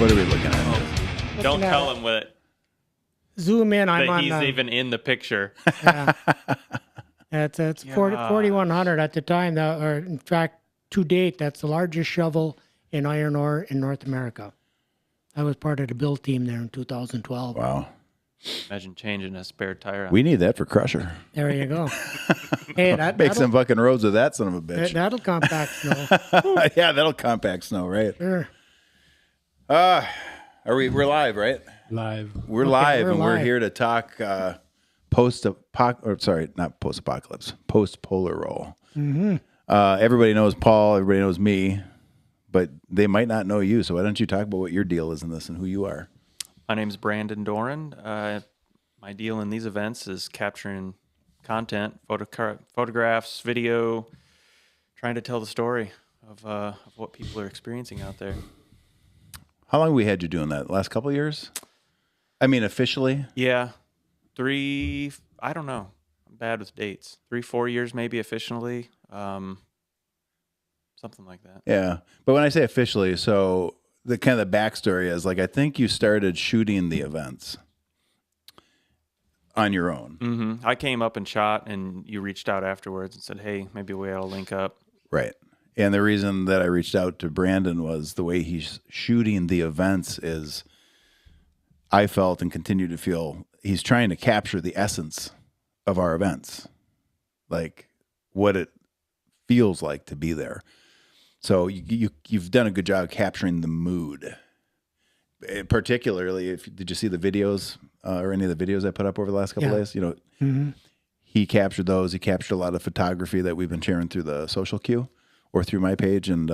What are we looking at? Oh, don't Looking at tell it. him what Zoom in. I'm that on. he's even in the picture. Yeah. It's 4,100 at the time. Or in fact, to date, that's the largest shovel in iron ore in North America. I was part of the build team there in 2012. Wow. Imagine changing a spare tire on. We need that for Crusher. There you go. Hey, Make that'll, some fucking roads with that son of a bitch. that'll compact snow. Yeah, that'll compact snow, right? Sure. We're live, right? Live. We're live, we're and we're live. here to talk post-apocalypse, post-polar roll. Mm-hmm. Everybody knows Paul, everybody knows me, but they might not know you, so why don't you talk about what your deal is in this and who you are? My name's Brandon Doran. My deal in these events is capturing content, photographs, video, trying to tell the story of what people are experiencing out there. How long have we had you doing that? Last couple of years? I mean, officially? Yeah, I don't know. I'm bad with dates. 3-4 years maybe officially. Something like that. Yeah. But when I say officially, so the kind of the backstory is like, I think you started shooting the events on your own. Mm-hmm. I came up and shot, and you reached out afterwards and said, hey, maybe we ought to link up. Right. And the reason that I reached out to Brandon was the way he's shooting the events is I felt and continue to feel he's trying to capture the essence of our events, like what it feels like to be there. So you've done a good job capturing the mood. Particularly, did you see the videos or any of the videos I put up over the last couple of days? You know, Mm-hmm. he captured those. He captured a lot of photography that we've been sharing through the social queue or through my page, and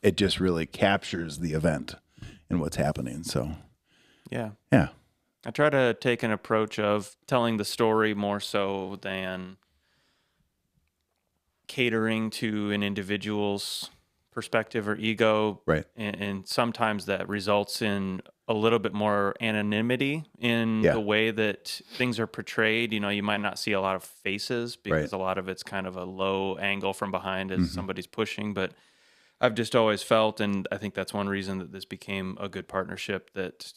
it just really captures the event and what's happening. So, Yeah. yeah, I try to take an approach of telling the story more so than catering to an individual's perspective or ego. right, And sometimes that results in a little bit more anonymity in Yeah. the way that things are portrayed. You know, you might not see a lot of faces because Right. a lot of it's kind of a low angle from behind as Mhm. somebody's pushing. But I've just always felt, and I think that's one reason that this became a good partnership, that,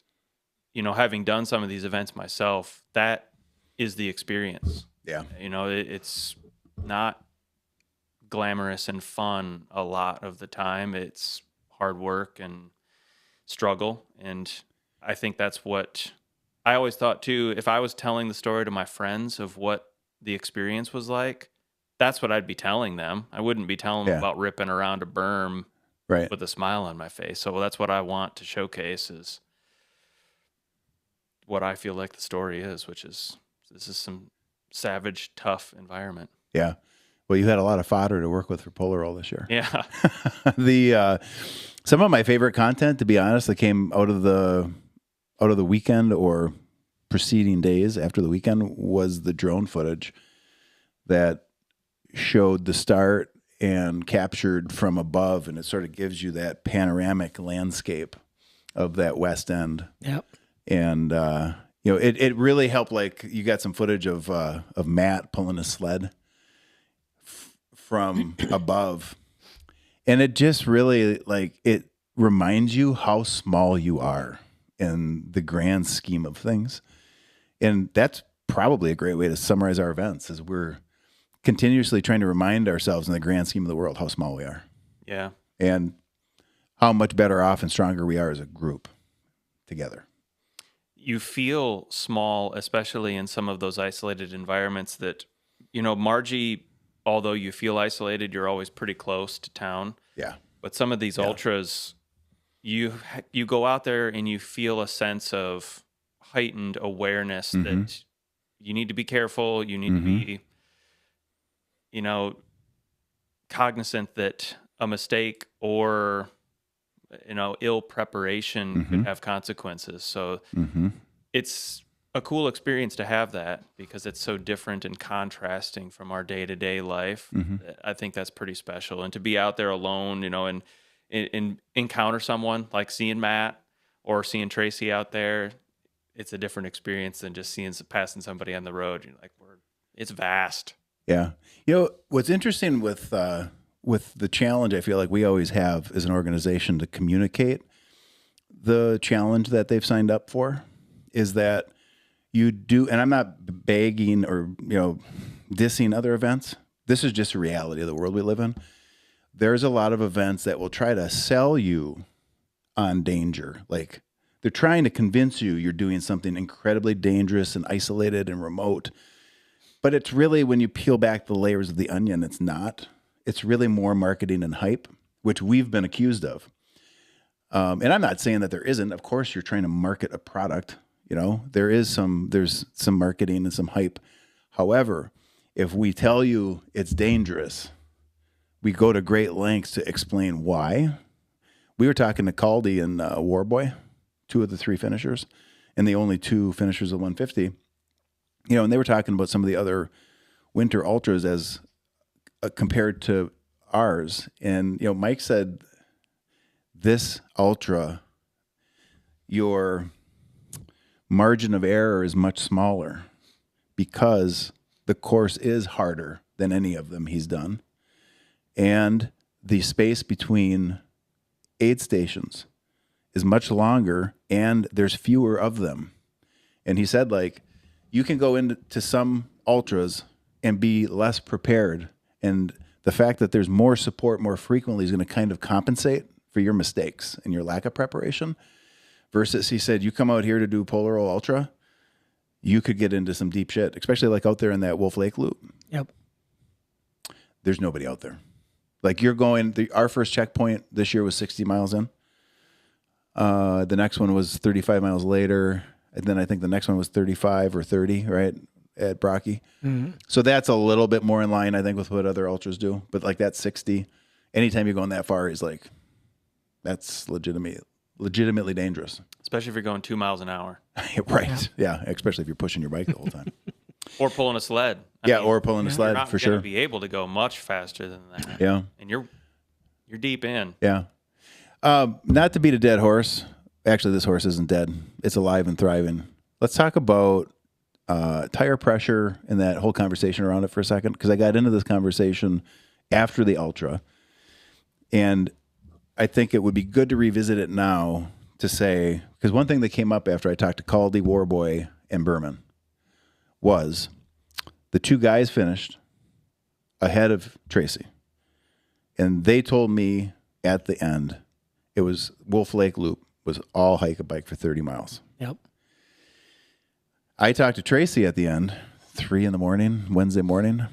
you know, having done some of these events myself, that is the experience. yeah, You know, it's not glamorous and fun a lot of the time. It's hard work and struggle. And I think that's what I always thought too. If I was telling the story to my friends of what the experience was like, that's what I'd be telling them. I wouldn't be telling them Yeah. about ripping around a berm right. with a smile on my face. So that's what I want to showcase, is what I feel like the story is, which is this is some savage, tough environment. Yeah. Well, you had a lot of fodder to work with for Polar Roll this year. Yeah. The some of my favorite content, to be honest, that came out of the weekend or preceding days after the weekend was the drone footage that showed the start and captured from above, and it sort of gives you that panoramic landscape of that west end. Yep. And you know, it really helped. Like, you got some footage of Matt pulling a sled from above, and it just really, like, it reminds you how small you are in the grand scheme of things. And that's probably a great way to summarize our events, is we're continuously trying to remind ourselves in the grand scheme of the world how small we are Yeah. and how much better off and stronger we are as a group together. You feel small, especially in some of those isolated environments that, you know, Margie, although you feel isolated, you're always pretty close to town. Yeah. But some of these ultras, you go out there and you feel a sense of heightened awareness that you need to be careful. You need to be, you know, cognizant that a mistake or, you know, ill preparation could have consequences. So it's a cool experience to have that, because it's so different and contrasting from our day-to-day life. I think that's pretty special. And to be out there alone, you know, and encounter someone like seeing Matt or seeing Tracy out there, it's a different experience than just passing somebody on the road. You're like, it's vast. Yeah. You know, what's interesting with the challenge I feel like we always have as an organization to communicate the challenge that they've signed up for is that you do, and I'm not begging or, dissing other events. This is just a reality of the world we live in. There's a lot of events that will try to sell you on danger. Like they're trying to convince you you're doing something incredibly dangerous and isolated and remote. But it's really, when you peel back the layers of the onion, it's not. It's really more marketing and hype, which we've been accused of. And I'm not saying that there isn't. Of course, you're trying to market a product. There's some marketing and some hype. However, if we tell you it's dangerous, we go to great lengths to explain why. We were talking to Caldy and Warboy, 2 of the 3 finishers, and the only 2 finishers of 150. And they were talking about some of the other winter ultras as compared to ours. And, Mike said, this ultra, your margin of error is much smaller because the course is harder than any of them he's done. And the space between aid stations is much longer and there's fewer of them. And he said, you can go into some ultras and be less prepared. And the fact that there's more support more frequently is going to kind of compensate for your mistakes and your lack of preparation. Versus, he said, you come out here to do Polar Ultra, you could get into some deep shit, especially out there in that Wolf Lake loop. Yep. There's nobody out there. You're going, our first checkpoint this year was 60 miles in. The next one was 35 miles later. And then I think the next one was 35 or 30, right, at Brocky. Mm-hmm. So that's a little bit more in line, I think, with what other ultras do. But that 60, anytime you're going that far is that's legitimately dangerous. Especially if you're going 2 miles an hour. Right. Yeah. Especially if you're pushing your bike the whole time. Or pulling a sled. Or pulling a sled, for sure. You're not going to be able to go much faster than that. Yeah. And you're deep in. Yeah. Not to beat a dead horse. Actually, this horse isn't dead. It's alive and thriving. Let's talk about tire pressure and that whole conversation around it for a second, because I got into this conversation after the Ultra. And I think it would be good to revisit it now to say, because one thing that came up after I talked to Caldy, Warboy, and Berman was the 2 guys finished ahead of Tracy. And they told me at the end, it was Wolf Lake Loop was all hike a bike for 30 miles. Yep. I talked to Tracy at the end, 3 a.m, Wednesday morning.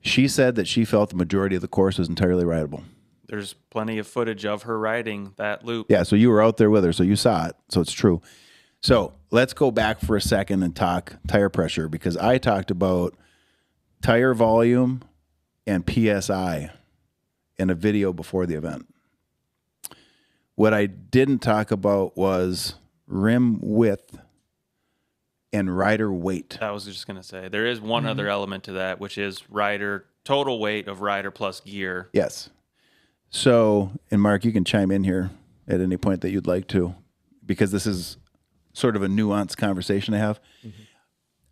She said that she felt the majority of the course was entirely rideable. There's plenty of footage of her riding that loop. Yeah, so you were out there with her, so you saw it, so it's true. So let's go back for a second and talk tire pressure, because I talked about tire volume and PSI in a video before the event. What I didn't talk about was rim width and rider weight. I was just going to say, there is one other element to that, which is rider, total weight of rider plus gear. Yes. So, and Mark, you can chime in here at any point that you'd like to, because this is sort of a nuanced conversation to have. Mm-hmm.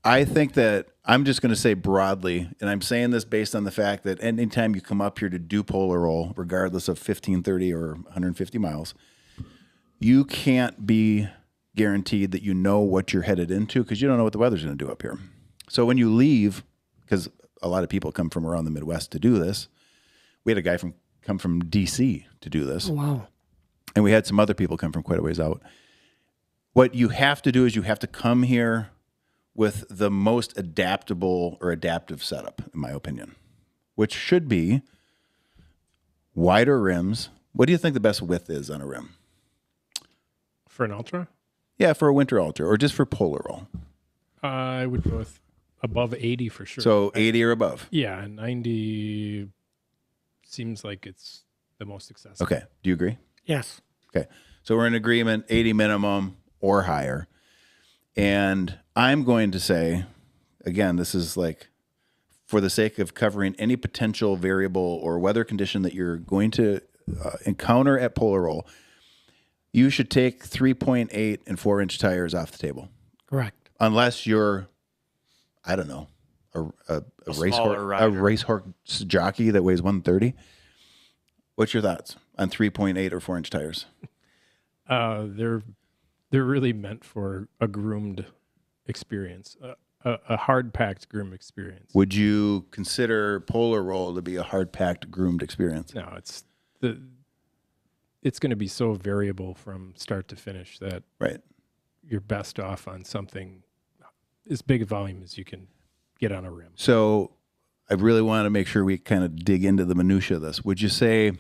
I think that I'm just going to say broadly, and I'm saying this based on the fact that anytime you come up here to do polar roll, regardless of 1530 or 150 miles, you can't be guaranteed that you know what you're headed into, because you don't know what the weather's going to do up here. So when you leave, because a lot of people come from around the Midwest to do this, we had a guy come from DC to do this. Oh, wow. And we had some other people come from quite a ways out. What you have to do is you have to come here with the most adaptable or adaptive setup, in my opinion, which should be wider rims. What do you think the best width is on a rim? For an ultra? Yeah, for a winter ultra, or just for polar roll. I would go with above 80 for sure. So 80 or above? Yeah, 90 seems like it's the most accessible. Okay. Do you agree? Yes. Okay. So we're in agreement, 80 minimum or higher. And I'm going to say, again, this is like for the sake of covering any potential variable or weather condition that you're going to encounter at polar roll, you should take 3.8 and 4-inch tires off the table. Correct. Unless you're, I don't know, a racehorse jockey that weighs 130. What's your thoughts on 3.8 or 4-inch tires? They're really meant for a groomed experience, a hard packed groom experience. Would you consider Polar Roll to be a hard packed groomed experience? No, it's going to be so variable from start to finish that Right. you're best off on something as big a volume as you can get on a rim. So I really want to make sure we kind of dig into the minutia of this. Would you say,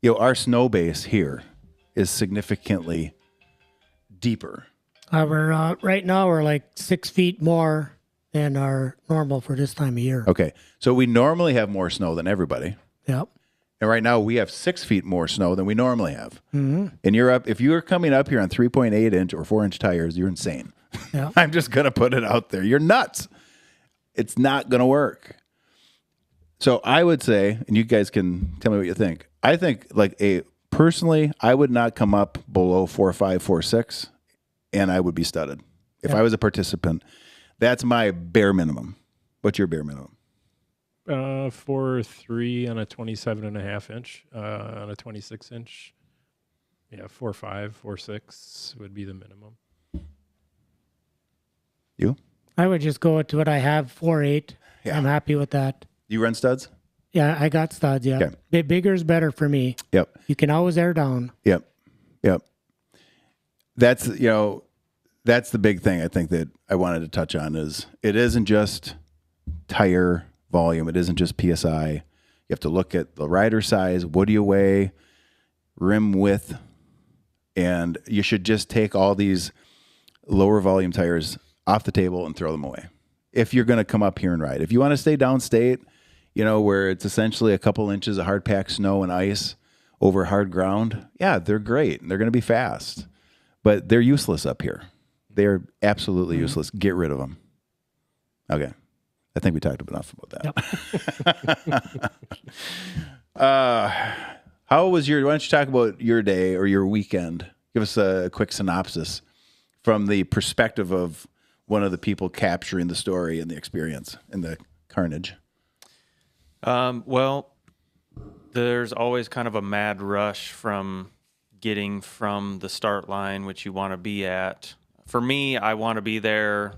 our snow base here is significantly deeper? We're right now we're like 6 feet more than our normal for this time of year. Okay. So we normally have more snow than everybody. Yep. And right now we have 6 feet more snow than we normally have. Mm-hmm. And if you're coming up here on 3.8 inch or 4 inch tires, you're insane. Yeah. I'm just going to put it out there. You're nuts. It's not going to work. So I would say, and you guys can tell me what you think. I think personally, I would not come up below 4.5, 4.6, and I would be studded. If I was a participant, that's my bare minimum. What's your bare minimum? 4.3 on a 27.5 inch, on a 26 inch. Yeah, 4.5, 4.6 would be the minimum. You? I would just go to what I have, 4.8. Yeah. I'm happy with that. You run studs? Yeah, I got studs. Yeah, Okay. Bigger is better for me. Yep. You can always air down. Yep. That's the big thing I think that I wanted to touch on is it isn't just tire volume. It isn't just PSI. You have to look at the rider size. What do you weigh? Rim width. And you should just take all these lower volume tires off the table and throw them away. If you're going to come up here and ride. If you want to stay downstate, where it's essentially a couple inches of hard packed snow and ice over hard ground, yeah, they're great. They're going to be fast. But they're useless up here. They're absolutely useless. Get rid of them. Okay. I think we talked enough about that. Yep. How was why don't you talk about your day or your weekend? Give us a quick synopsis from the perspective of one of the people capturing the story and the experience and the carnage. Well, there's always kind of a mad rush from getting from the start line, which you want to be at. For me, I want to be there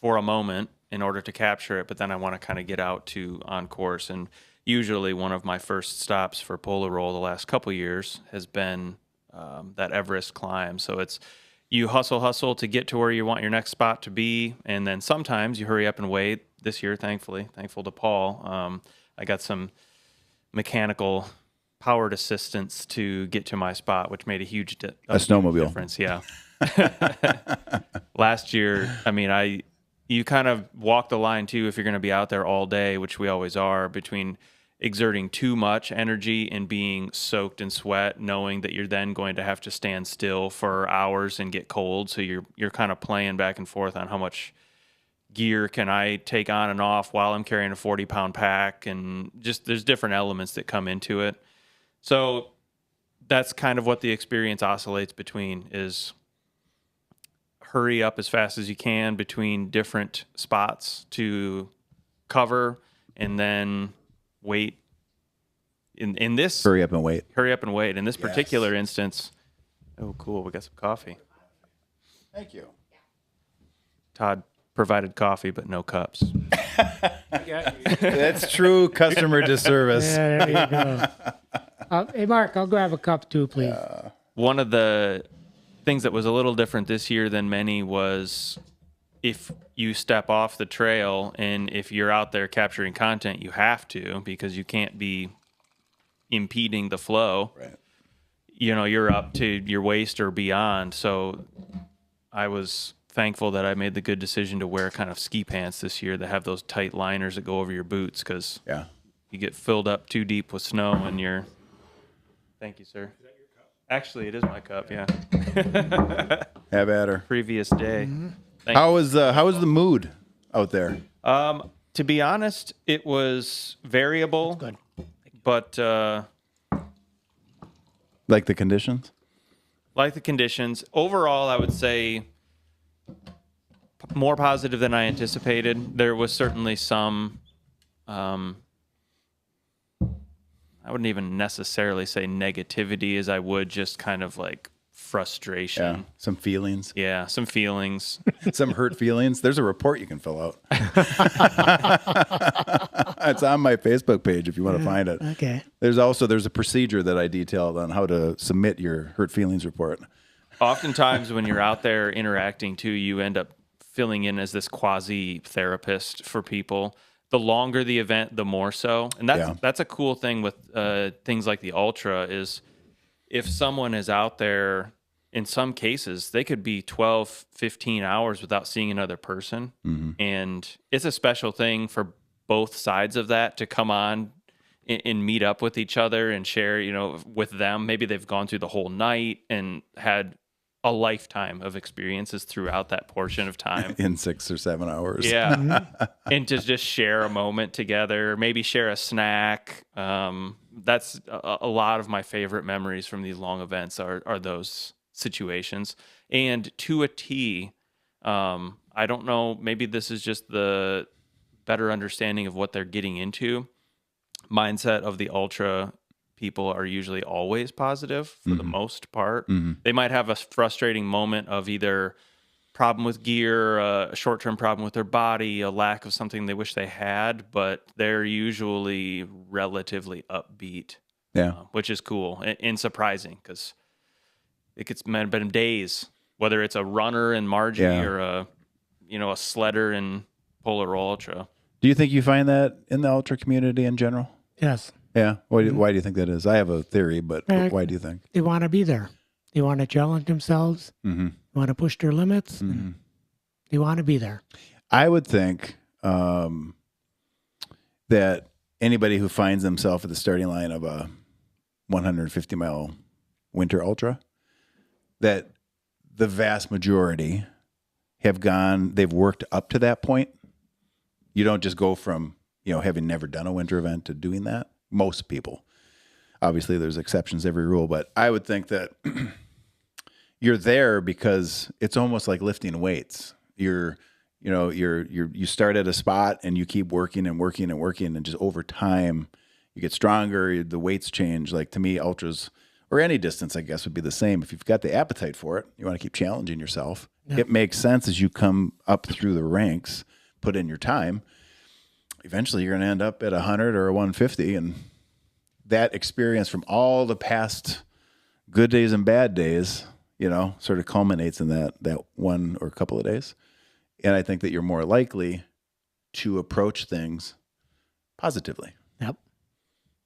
for a moment in order to capture it, but then I want to kind of get out to on course. And usually one of my first stops for Polar Roll the last couple years has been that Everest climb. So it's you hustle to get to where you want your next spot to be, and then sometimes you hurry up and wait. This year, thankful to Paul, I got some mechanical powered assistance to get to my spot, which made a huge snowmobile difference. Yeah. Last year, you kind of walk the line too if you're going to be out there all day, which we always are, between exerting too much energy and being soaked in sweat, knowing that you're then going to have to stand still for hours and get cold. So you're kind of playing back and forth on how much gear can I take on and off while I'm carrying a 40-pound pack, and just there's different elements that come into it. So that's kind of what the experience oscillates between is hurry up as fast as you can between different spots to cover, and then wait. In this hurry up and wait. In this particular instance, oh cool, we got some coffee. Thank you. Todd provided coffee, but no cups. That's true customer disservice. Yeah, there you go. Hey, Mark, I'll grab a cup too, please. One of the things that was a little different this year than many was if you step off the trail and if you're out there capturing content, you have to, because you can't be impeding the flow. Right. You're up to your waist or beyond. So I was thankful that I made the good decision to wear kind of ski pants this year that have those tight liners that go over your boots, because you get filled up too deep with snow and you're... Thank you, sir. Is that your cup? Actually, it is my cup, yeah. Have at her. Previous day. Mm-hmm. How was the mood out there? To be honest, it was variable. Good. But like the conditions? Like the conditions. Overall, I would say more positive than I anticipated. There was certainly some, I wouldn't even necessarily say negativity, as I would just kind of like frustration. Yeah, some feelings. Yeah, some feelings. Some hurt feelings. There's a report you can fill out. It's on my Facebook page if you want to find it. Okay. There's a procedure that I detailed on how to submit your hurt feelings report. Oftentimes when you're out there interacting too, you end up filling in as this quasi therapist for people. The longer the event, the more so. And that's a cool thing with things like the Ultra is if someone is out there, in some cases, they could be 12, 15 hours without seeing another person. Mm-hmm. And it's a special thing for both sides of that to come on and meet up with each other and share, with them. Maybe they've gone through the whole night and had a lifetime of experiences throughout that portion of time. In 6 or 7 hours. Yeah. And to just share a moment together, maybe share a snack. That's a lot of my favorite memories from these long events are those situations. And to a T, I don't know, maybe this is just the better understanding of what they're getting into. Mindset of the Ultra people are usually always positive for the most part. Mm-hmm. They might have a frustrating moment of either problem with gear, a short-term problem with their body, a lack of something they wish they had, but they're usually relatively upbeat, which is cool and surprising because it gets been days, whether it's a runner in Margie or a sledder in Polar Ultra. Do you think you find that in the ultra community in general? Yes. Yeah. Why do you think that is? I have a theory, but why do you think? They want to be there. They want to challenge themselves. Mm-hmm. They want to push their limits. Mm-hmm. They want to be there. I would think that anybody who finds themselves at the starting line of a 150-mile winter ultra, that the vast majority they've worked up to that point. You don't just go from, having never done a winter event to doing that. Most people. Obviously, there's exceptions to every rule, but I would think that you're there because it's almost like lifting weights. You start at a spot and you keep working and working and working, and just over time you get stronger. The weights change. Like to me, ultras or any distance, I guess, would be the same. If you've got the appetite for it, you want to keep challenging yourself. Yeah. It makes sense as you come up through the ranks, put in your time. Eventually, you're going to end up at 100 or a 150, and that experience from all the past good days and bad days, sort of culminates in that one or couple of days. And I think that you're more likely to approach things positively. Yep.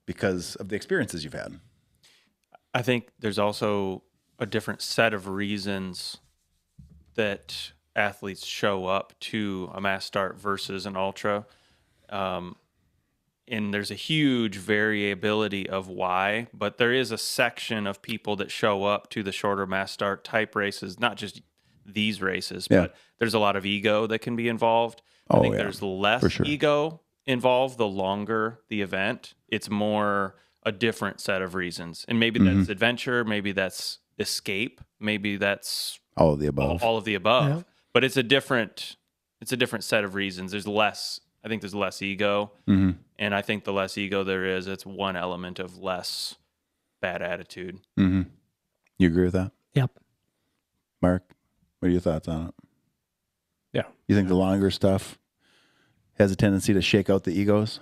Because of the experiences you've had. I think there's also a different set of reasons that athletes show up to a mass start versus an ultra. And there's a huge variability of why, but there is a section of people that show up to the shorter mass start type races, not just these races, but there's a lot of ego that can be involved. I think there's less ego involved the longer the event. It's more a different set of reasons. And maybe that's adventure, maybe that's escape, maybe that's all of the above. All of the above. Yeah. But it's a different set of reasons. I think there's less ego. Mm-hmm. And I think the less ego there is, it's one element of less bad attitude. Mm-hmm. You agree with that? Yep. Mark, what are your thoughts on it? Yeah. You think the longer stuff has a tendency to shake out the egos?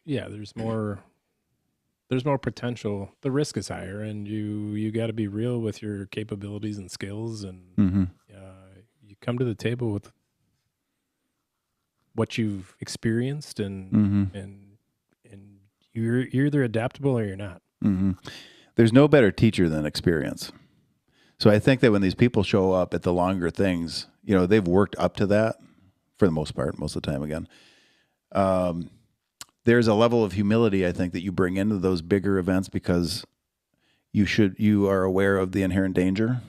Yeah, there's more potential. The risk is higher, and you got to be real with your capabilities and skills, and you come to the table with what you've experienced, and you're either adaptable or you're not. Mm-hmm. There's no better teacher than experience. So I think that when these people show up at the longer things, they've worked up to that for the most part, most of the time again. There's a level of humility, I think, that you bring into those bigger events because you are aware of the inherent danger.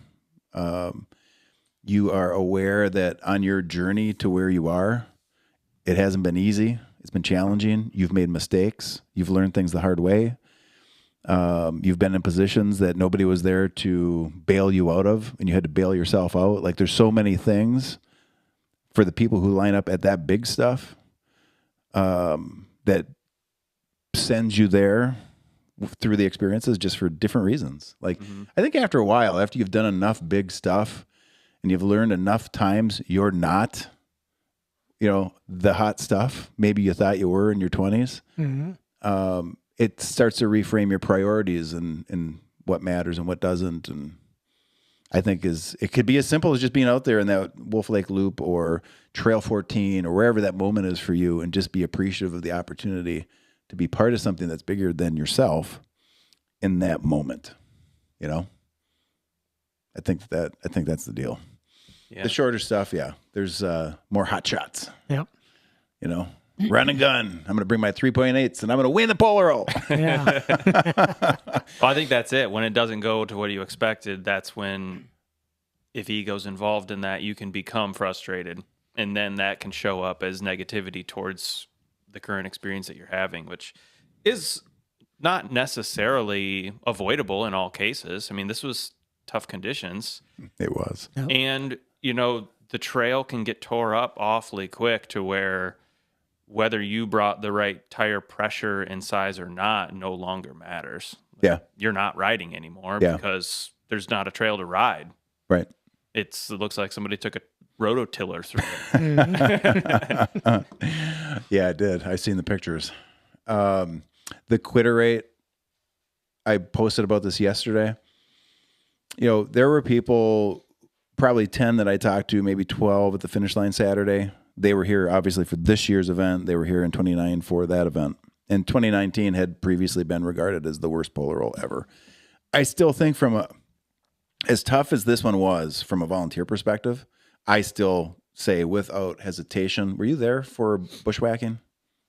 You are aware that on your journey to where you are, it hasn't been easy. It's been challenging. You've made mistakes. You've learned things the hard way. You've been in positions that nobody was there to bail you out of, and you had to bail yourself out. Like there's so many things for the people who line up at that big stuff that sends you there through the experiences just for different reasons. Like, I think after a while, after you've done enough big stuff and you've learned enough times you're not, the hot stuff maybe you thought you were in your 20s, it starts to reframe your priorities and what matters and what doesn't. And I think it could be as simple as just being out there in that Wolf Lake Loop or Trail 14 or wherever that moment is for you, and just be appreciative of the opportunity to be part of something that's bigger than yourself in that moment. I think that's the deal. Yeah. The shorter stuff, there's more hot shots. Yep. Run and gun. I'm going to bring my 3.8s and I'm going to win the polar roll. Yeah. Well, I think that's it. When it doesn't go to what you expected, that's when, if ego's involved in that, you can become frustrated. And then that can show up as negativity towards the current experience that you're having, which is not necessarily avoidable in all cases. I mean, this was tough conditions. It was. Yep. And, the trail can get tore up awfully quick to where whether you brought the right tire pressure and size or not no longer matters. Yeah. You're not riding anymore because there's not a trail to ride. Right. It looks like somebody took a rototiller through it. Yeah, it did. I seen the pictures. The quitter rate, I posted about this yesterday. There were people, probably 10 that I talked to, maybe 12 at the finish line Saturday. They were here, obviously, for this year's event. They were here in 29 for that event. And 2019 had previously been regarded as the worst polar roll ever. I still think as tough as this one was from a volunteer perspective, I still say without hesitation, were you there for bushwhacking?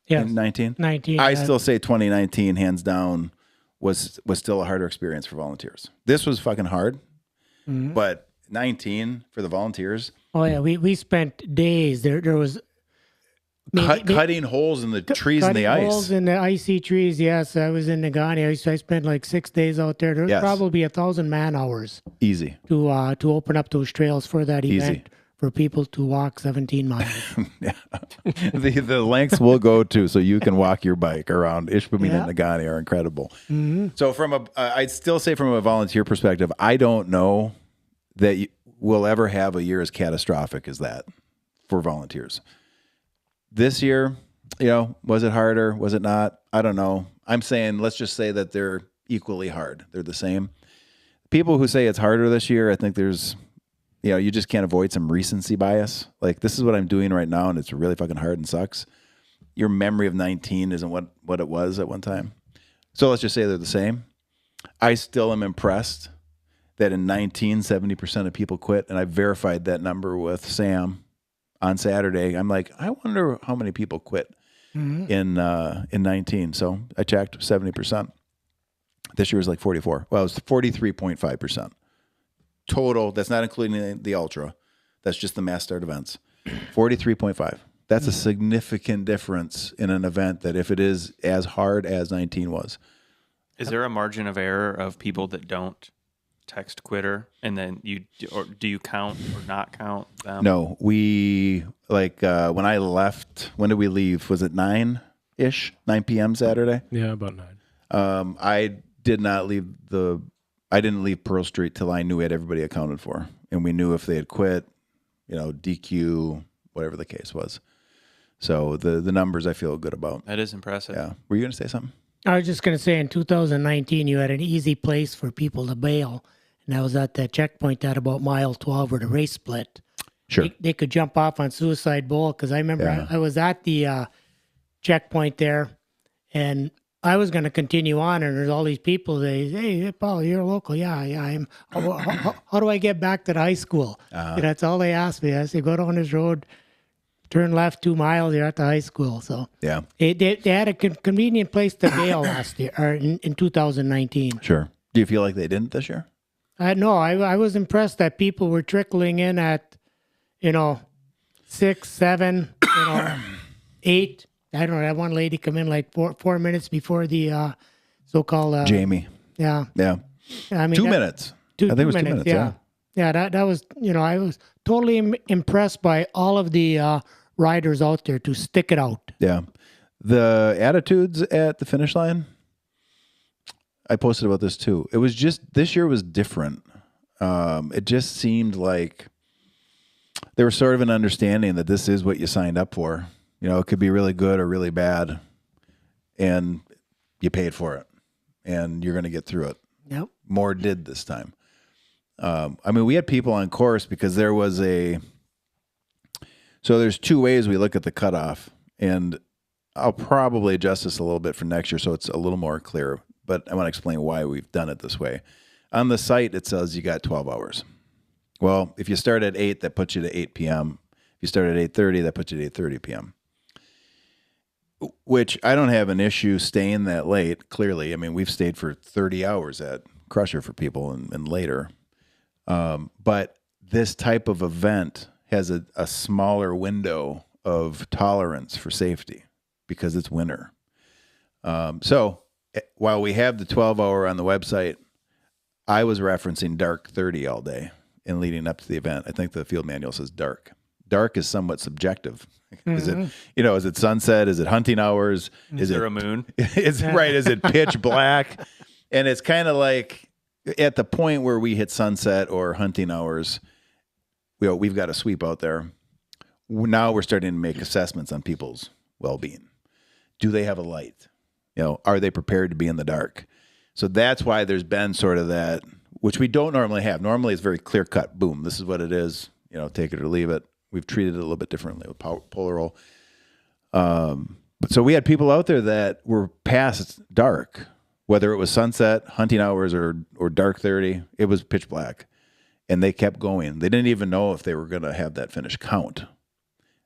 Yes. In 19? 19. I still say 2019, hands down, was still a harder experience for volunteers. This was fucking hard, but 19 for the volunteers. Oh yeah, we spent days there. There was cutting holes in the trees and the ice. Holes in the icy trees. Yes, I was in Nagani. I spent like 6 days out there. There was probably 1,000 man hours. Easy to open up those trails for that event. Easy. For people to walk 17 miles. Yeah. The lengths we'll go to so you can walk your bike around Ishpeming and Nagani are incredible. So I'd still say from a volunteer perspective, I don't know that we'll ever have a year as catastrophic as that for volunteers. This year, was it harder? Was it not? I don't know. I'm saying, let's just say that they're equally hard. They're the same. People who say it's harder this year, I think there's, you just can't avoid some recency bias. Like, this is what I'm doing right now, and it's really fucking hard and sucks. Your memory of 19 isn't what it was at one time. So let's just say they're the same. I still am impressed that in 19, 70% of people quit, and I verified that number with Sam on Saturday. I'm like, I wonder how many people quit in 19. So I checked, 70%. This year was like 44. Well, it was 43.5%. Total, that's not including the ultra. That's just the mass start events. 43.5. That's a significant difference in an event that if it is as hard as 19 was. Is there a margin of error of people that don't text quitter, and then do you count or not count them? No, we when I left, when did we leave? Was it 9-ish, 9 p.m. Saturday? Yeah, about 9. I didn't leave Pearl Street till I knew we had everybody accounted for, and we knew if they had quit, DQ, whatever the case was. So the numbers I feel good about. That is impressive. Yeah. Were you going to say something? I was just going to say, in 2019, you had an easy place for people to bail, and that was at the checkpoint at about mile 12 where the race split. Sure. They could jump off on Suicide Bowl, because I remember I was at the checkpoint there, and I was going to continue on, and there's all these people. They say, hey, Paul, you're local. Yeah, I am. How do I get back to the high school? That's all they asked me. I said, go down this road, turn left 2 miles, you're at the high school. So yeah, they had a convenient place to bail last year, or in 2019. Sure. Do you feel like they didn't this year? No, I was impressed that people were trickling in at, 6, 7, 8. I don't know. That one lady come in like 4 minutes before the so-called Jamie. Yeah. Yeah. I mean, 2 minutes. I think it was 2 minutes. Yeah. Yeah. That was, I was totally impressed by all of the riders out there to stick it out. Yeah. The attitudes at the finish line, I posted about this too. It was just, this year was different. It just seemed like there was sort of an understanding that this is what you signed up for. You know, it could be really good or really bad, and you paid for it, and you're going to get through it. Yep. More did this time. I mean, we had people on course because there was so there's two ways we look at the cutoff, and I'll probably adjust this a little bit for next year so it's a little more clear, but I want to explain why we've done it this way. On the site, it says you got 12 hours. Well, if you start at 8, that puts you to 8 p.m. If you start at 8:30, that puts you to 8:30 p.m., which I don't have an issue staying that late, clearly. I mean, we've stayed for 30 hours at Crusher for people and later. But this type of event has a smaller window of tolerance for safety because it's winter. So while we have the 12-hour on the website, I was referencing dark 30 all day and leading up to the event. I think the field manual says dark. Dark is somewhat subjective. Is it, is it sunset? Is it hunting hours? Is there a moon? It's right. Is it pitch black? And it's kind of like at the point where we hit sunset or hunting hours, we've got a sweep out there. Now we're starting to make assessments on people's well-being. Do they have a light? Are they prepared to be in the dark? So that's why there's been sort of that, which we don't normally have. Normally it's very clear cut. Boom, this is what it is. Take it or leave it. We've treated it a little bit differently with polar roll. But so we had people out there that were past dark, whether it was sunset, hunting hours, or dark 30. It was pitch black, and they kept going. They didn't even know if they were going to have that finish count.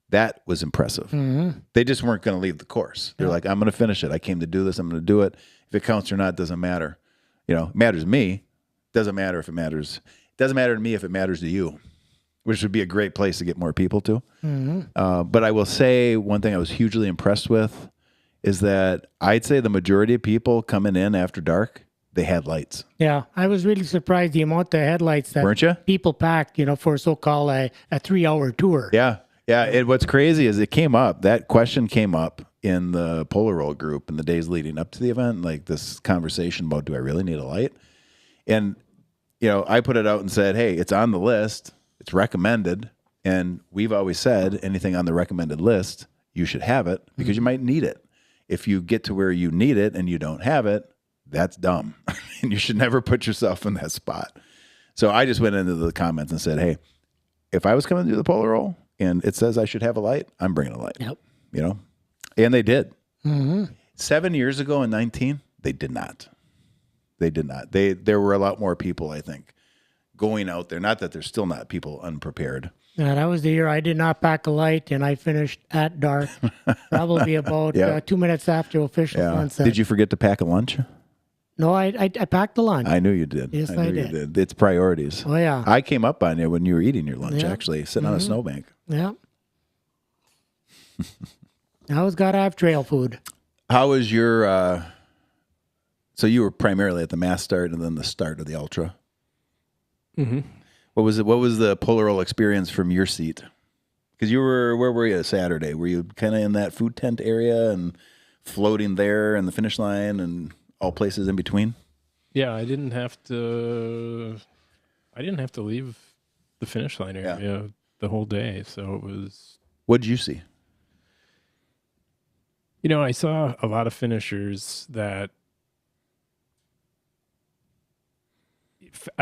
That was impressive. Mm-hmm. They just weren't going to leave the course. They're like, I'm going to finish it. I came to do this. I'm going to do it. If it counts or not, doesn't matter. It matters to me. Doesn't matter if it matters. It doesn't matter to me if it matters to you, which would be a great place to get more people to. Mm-hmm. But I will say one thing I was hugely impressed with is that I'd say the majority of people coming in after dark, they had lights. Yeah, I was really surprised the amount of headlights that weren't you? People packed, for so-called a 3-hour tour. Yeah. What's crazy is it came up. That question came up in the Polar Roll group in the days leading up to the event, like this conversation about, do I really need a light? And, I put it out and said, hey, it's on the list. It's recommended. And we've always said anything on the recommended list, you should have it because you might need it. If you get to where you need it and you don't have it, that's dumb. And you should never put yourself in that spot. So I just went into the comments and said, hey, if I was coming to do the Polar Roll and it says I should have a light, I'm bringing a light. Yep. And they did. Mm-hmm. 7 years ago in 19, they did not. There were a lot more people, I think, going out there. Not that there's still not people unprepared. Yeah, that was the year I did not pack a light, and I finished at dark, probably about 2 minutes after official sunset. Did you forget to pack a lunch? No, I packed the lunch. I knew you did. Yes, I did. You did. It's priorities. Oh, yeah. I came up on you when you were eating your lunch, actually, sitting on a snowbank. Yeah. I always got to have trail food. How was your... So you were primarily at the mass start and then the start of the ultra. Mm-hmm. What was it? What was the Polar Roll experience from your seat? Because where were you Saturday? Were you kind of in that food tent area and floating there and the finish line and all places in between? Yeah, I didn't have to leave the finish line area the whole day. So it was. What did you see? I saw a lot of finishers that.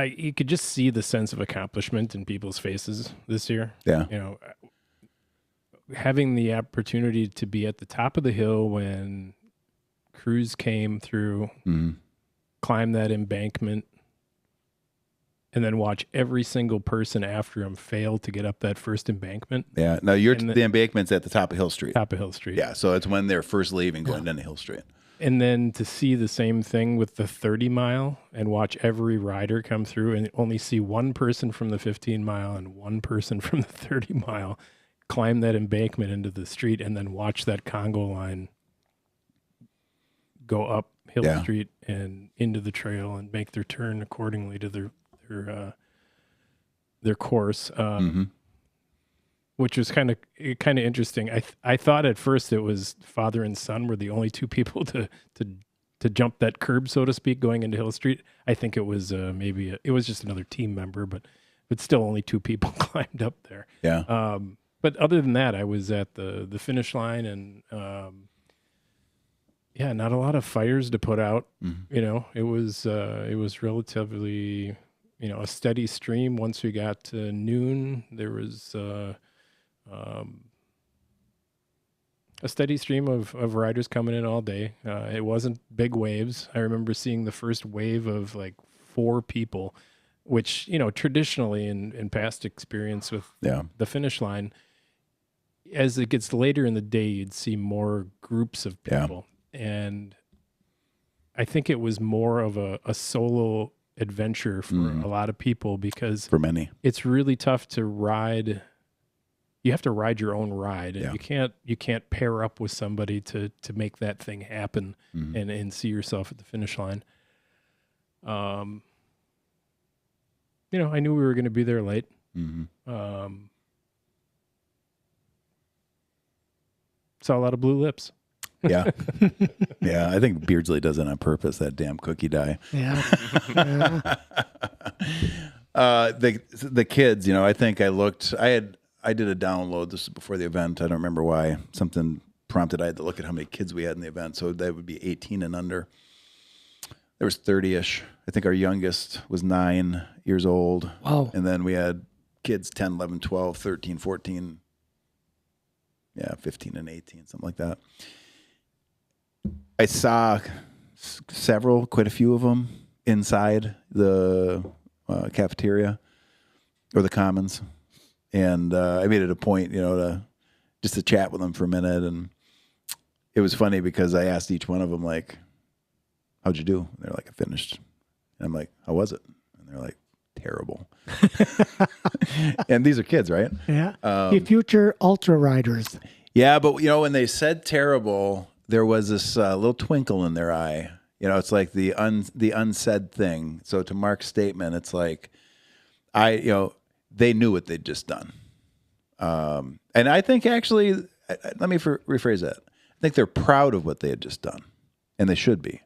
You could just see the sense of accomplishment in people's faces this year. Yeah. Having the opportunity to be at the top of the hill when crews came through, climb that embankment, and then watch every single person after him fail to get up that first embankment. Yeah. No, the embankment's at the top of Hill Street. Top of Hill Street. Yeah. So it's when they're first leaving going down to Hill Street. And then to see the same thing with the 30 mile and watch every rider come through and only see one person from the 15 mile and one person from the 30 mile climb that embankment into the street and then watch that Congo line go up Hill Street and into the trail and make their turn accordingly to their course. Which was kind of interesting. I thought at first it was father and son were the only two people to jump that curb, so to speak, going into Hill Street. I think it was it was just another team member, but still only 2 people climbed up there. Yeah. But other than that, I was at the finish line, and not a lot of fires to put out. It was relatively, a steady stream. Once we got to noon, there was a steady stream of riders coming in all day. It wasn't big waves. I remember seeing the first wave of like 4 people, which, traditionally in past experience with the finish line, as it gets later in the day, you'd see more groups of people. And I think it was more of a solo adventure for a lot of people, because for many, it's really tough to ride. You have to ride your own ride, and you can't pair up with somebody to make that thing happen and see yourself at the finish line. I knew we were going to be there late. Saw a lot of blue lips. Yeah. Yeah. I think Beardsley does it on purpose, that damn cookie dye. Yeah. The kids, I think I did a download. This is before the event. I don't remember why. Something prompted I had to look at how many kids we had in the event. So that would be 18 and under. There was 30-ish. I think our youngest was 9 years old. Wow. And then we had kids 10, 11, 12, 13, 14. Yeah, 15 and 18, something like that. I saw quite a few of them inside the cafeteria or the commons. And I made it a point, to chat with them for a minute. And it was funny because I asked each one of them, like, how'd you do? And they're like, I finished. And I'm like, how was it? And they're like, terrible. And these are kids, right? Yeah. The future ultra riders. Yeah, but when they said terrible, there was this little twinkle in their eye. It's like the unsaid thing. So to Mark's statement, it's like they knew what they'd just done. And I think actually, let me rephrase that. I think they're proud of what they had just done, and they should be.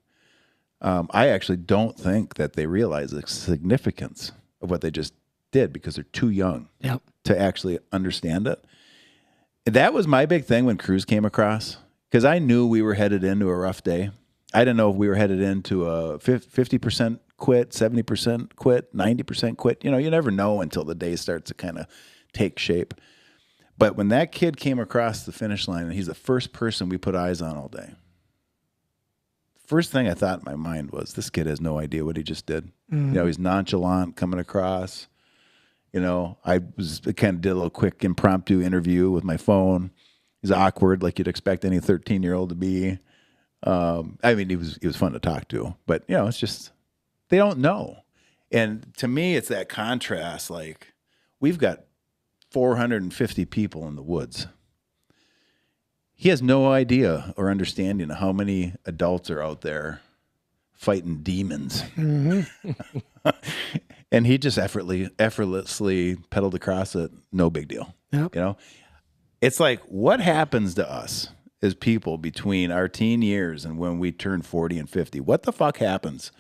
I actually don't think that they realize the significance of what they just did, because they're too young to actually understand it. That was my big thing when Cruz came across, because I knew we were headed into a rough day. I didn't know if we were headed into a 50% quit, 70% quit, 90% quit. You never know until the day starts to kind of take shape. But when that kid came across the finish line, and he's the first person we put eyes on all day, first thing I thought in my mind was, this kid has no idea what he just did. He's nonchalant coming across. I kind of did a little quick impromptu interview with my phone. He's awkward, like you'd expect any 13-year-old to be. He was fun to talk to, but it's just, they don't know. And to me, it's that contrast. Like, we've got 450 people in the woods. He has no idea or understanding of how many adults are out there fighting demons. And he just effortlessly pedaled across it. No big deal. Yep. It's like, what happens to us as people between our teen years and when we turn 40 and 50? What the fuck happens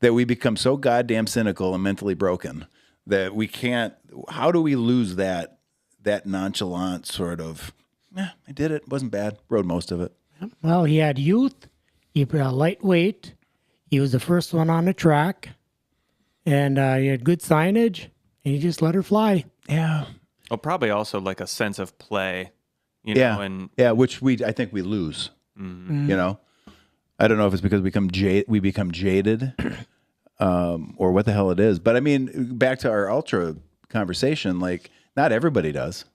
that we become so goddamn cynical and mentally broken that we can't? How do we lose that nonchalant sort of, I did it, wasn't bad, rode most of it? Well, he had youth, he was lightweight, he was the first one on the track, and he had good signage, and he just let her fly. Yeah. Well, probably also like a sense of play, and which I think we lose. I don't know if it's because we become jaded, or what the hell it is. But I mean, back to our ultra conversation, like, not everybody does.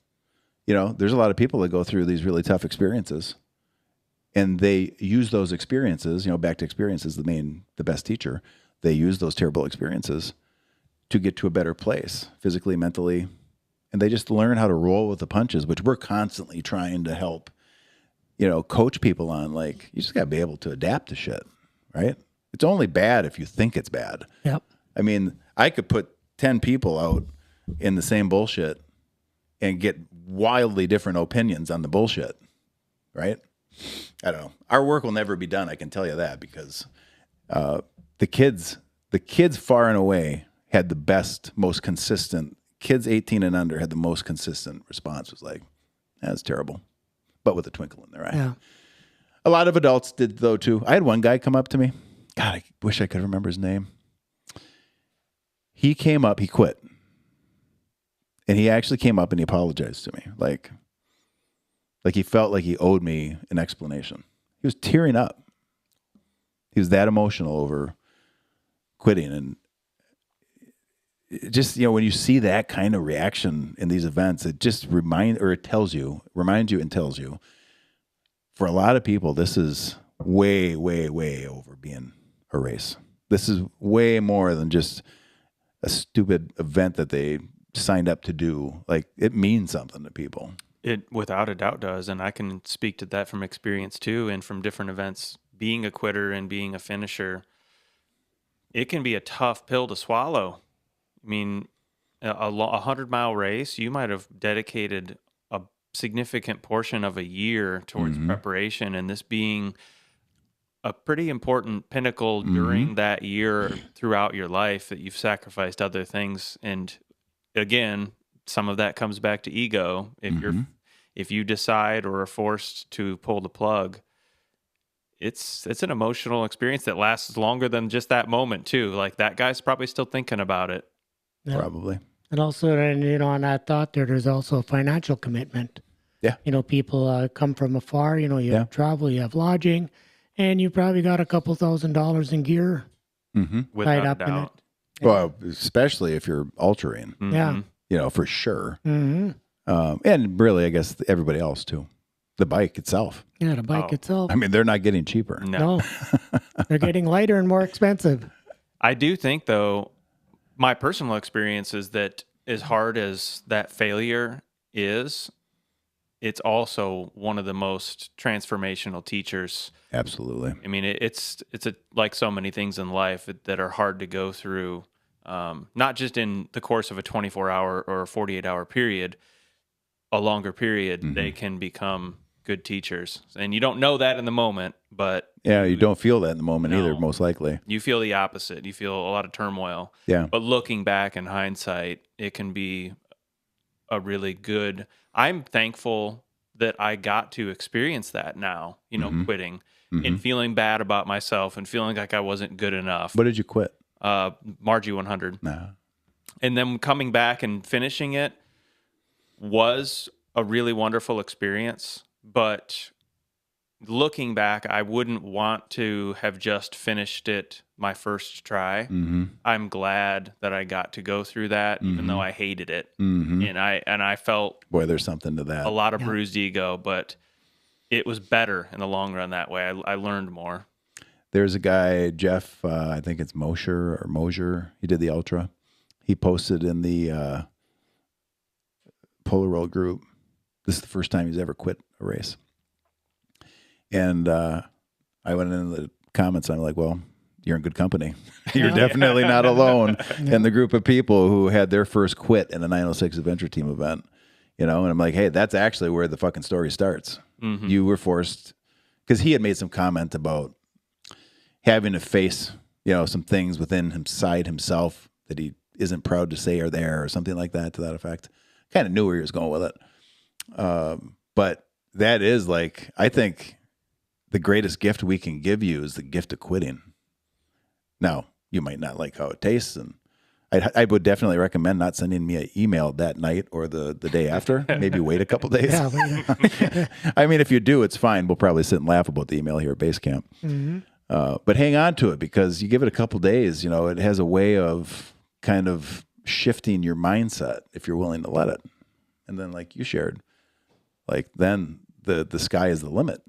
There's a lot of people that go through these really tough experiences, and they use those experiences, back to experience is the best teacher. They use those terrible experiences to get to a better place, physically, mentally, and they just learn how to roll with the punches, which we're constantly trying to help, coach people on. Like, you just got to be able to adapt to shit, right? It's only bad if you think it's bad. Yep. I mean, I could put 10 people out in the same bullshit and get wildly different opinions on the bullshit, right? I don't know. Our work will never be done. I can tell you that, because the kids far and away had the best, most consistent. Kids 18 and under had the most consistent response. Was like, that's terrible, but with a twinkle in their eye. Yeah. A lot of adults did though too. I had one guy come up to me. God, I wish I could remember his name. He came up. He quit, and he actually came up and he apologized to me, like he felt like he owed me an explanation. He was tearing up. He was that emotional over quitting. And it just, when you see that kind of reaction in these events, it just reminds you and tells you, for a lot of people, this is way, way, way over being a race. This is way more than just a stupid event that they signed up to do. Like, it means something to people. It without a doubt does, and I can speak to that from experience too, and from different events. Being a quitter and being a finisher, it can be a tough pill to swallow. I mean, a 100-mile race, you might have dedicated a significant portion of a year towards preparation, and this being a pretty important pinnacle during that year throughout your life, that you've sacrificed other things. And again, some of that comes back to ego. If you decide or are forced to pull the plug, it's an emotional experience that lasts longer than just that moment too. Like, that guy's probably still thinking about it. Yeah. Probably. And also, on that thought there's also a financial commitment. Yeah. People come from afar, you have travel, you have lodging, and you probably got a couple $1,000s in gear tied Without up a in it. doubt. Well, especially if you're ultraing, Yeah. for sure. Mm-hmm. And really, I guess everybody else too. The bike itself. Yeah, the bike itself. I mean, they're not getting cheaper. No. They're getting lighter and more expensive. I do think, though, my personal experience is that as hard as that failure is, it's also one of the most transformational teachers. Absolutely. I mean, it's like so many things in life that are hard to go through, not just in the course of a 24-hour or a 48-hour period, a longer period, they can become good teachers. And you don't know that in the moment, but... Yeah, you don't feel that in the moment either, most likely. You feel the opposite. You feel a lot of turmoil. Yeah. But looking back in hindsight, it can be a really good... I'm thankful that I got to experience that now, quitting and feeling bad about myself and feeling like I wasn't good enough. What did you quit? Margie 100. Nah. And then coming back and finishing it was a really wonderful experience. But looking back, I wouldn't want to have just finished it my first try. I'm glad that I got to go through that, even though I hated it. And I felt, boy, there's something to that. A lot of bruised ego, but it was better in the long run that way. I learned more. There's a guy, Jeff, I think it's Mosier. He did the ultra. He posted in the Polaroid group. This is the first time he's ever quit a race. And I went in the comments. And I'm like, well, you're in good company. You're definitely not alone in the group of people who had their first quit in a 906 Adventure Team event. And I'm like, hey, that's actually where the fucking story starts. You were forced, because he had made some comment about having to face, some things within himself that he isn't proud to say are there, or something like that, to that effect. Kind of knew where he was going with it. But that is, like, I think the greatest gift we can give you is the gift of quitting. Now, you might not like how it tastes, and I would definitely recommend not sending me an email that night or the day after. Maybe wait a couple days. I mean, if you do, it's fine. We'll probably sit and laugh about the email here at base camp. But hang on to it, because you give it a couple days, it has a way of kind of shifting your mindset if you're willing to let it. And then, like you shared, like, then the sky is the limit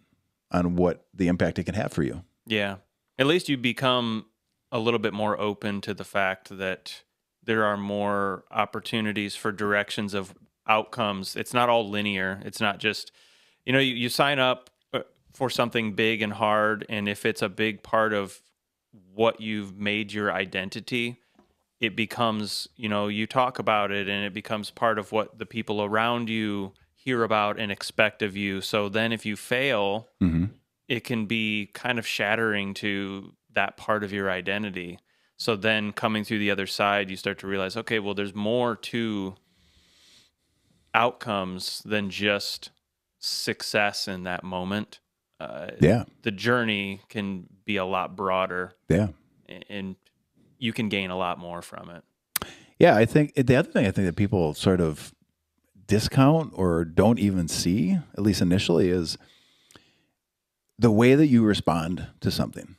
on what the impact it can have for you. Yeah. At least you become a little bit more open to the fact that there are more opportunities for directions of outcomes. It's not all linear. It's not just, you sign up for something big and hard, and if it's a big part of what you've made your identity, it becomes, you talk about it, and it becomes part of what the people around you hear about and expect of you. So then if you fail, it can be kind of shattering to that part of your identity. So then coming through the other side, you start to realize, okay, well, there's more to outcomes than just success in that moment. The journey can be a lot broader. Yeah. And you can gain a lot more from it. Yeah, I think the other thing I think that people sort of discount or don't even see, at least initially, is the way that you respond to something,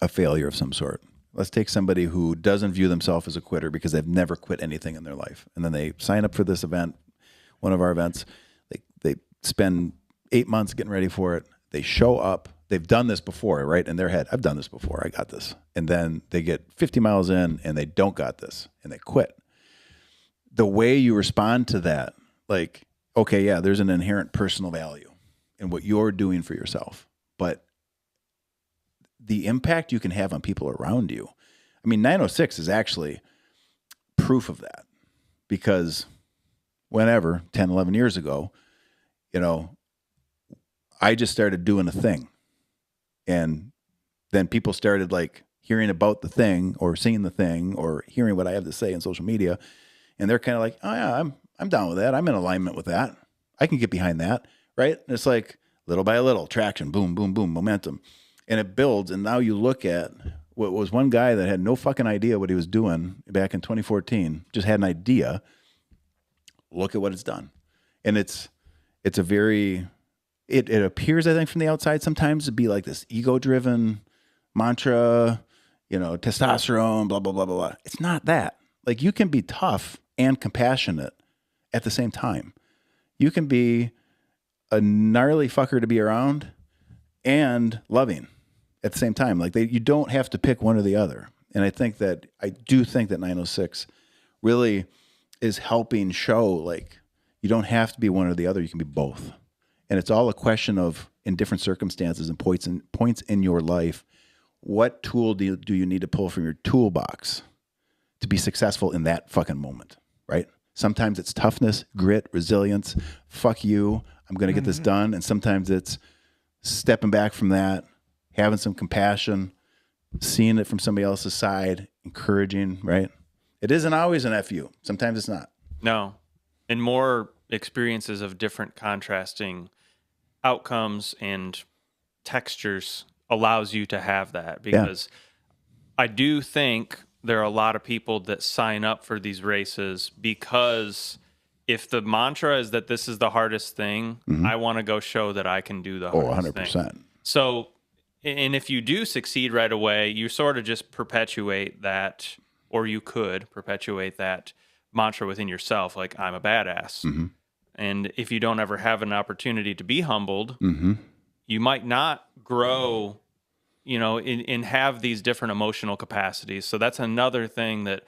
a failure of some sort. Let's take somebody who doesn't view themselves as a quitter because they've never quit anything in their life. And then they sign up for this event, one of our events. They spend 8 months getting ready for it. They show up. They've done this before, right? In their head, I've done this before. I got this. And then they get 50 miles in and they don't got this and they quit. The way you respond to that, like, okay, yeah, there's an inherent personal value in what you're doing for yourself. But the impact you can have on people around you. I mean, 906 is actually proof of that, because whenever, 10, 11 years ago, I just started doing a thing. And then people started like hearing about the thing or seeing the thing or hearing what I have to say in social media. And they're kind of like, oh yeah, I'm down with that. I'm in alignment with that. I can get behind that. Right. And it's like little by little traction, boom, boom, boom, momentum. And it builds. And now you look at what was one guy that had no fucking idea what he was doing back in 2014, just had an idea. Look at what it's done. And it's a very, it appears, I think, from the outside sometimes to be like this ego-driven mantra, testosterone, blah, blah, blah, blah, blah. It's not that. Like, you can be tough and compassionate at the same time. You can be a gnarly fucker to be around and loving at the same time. Like, you don't have to pick one or the other. And I do think that 906 really is helping show, like, you don't have to be one or the other. You can be both. And it's all a question of, in different circumstances and points in your life, what tool do you need to pull from your toolbox to be successful in that fucking moment, right? Sometimes it's toughness, grit, resilience. Fuck you, I'm going to get this done. And sometimes it's stepping back from that, having some compassion, seeing it from somebody else's side, encouraging, right? It isn't always an FU. Sometimes it's not. No. And more experiences of different contrasting outcomes and textures allows you to have that, because I do think there are a lot of people that sign up for these races because if the mantra is that this is the hardest thing, I want to go show that I can do the hardest 100%. thing. So, and if you do succeed right away, you sort of just perpetuate that, or you could perpetuate that mantra within yourself, like, I'm a badass. And if you don't ever have an opportunity to be humbled, you might not grow, and have these different emotional capacities. So that's another thing that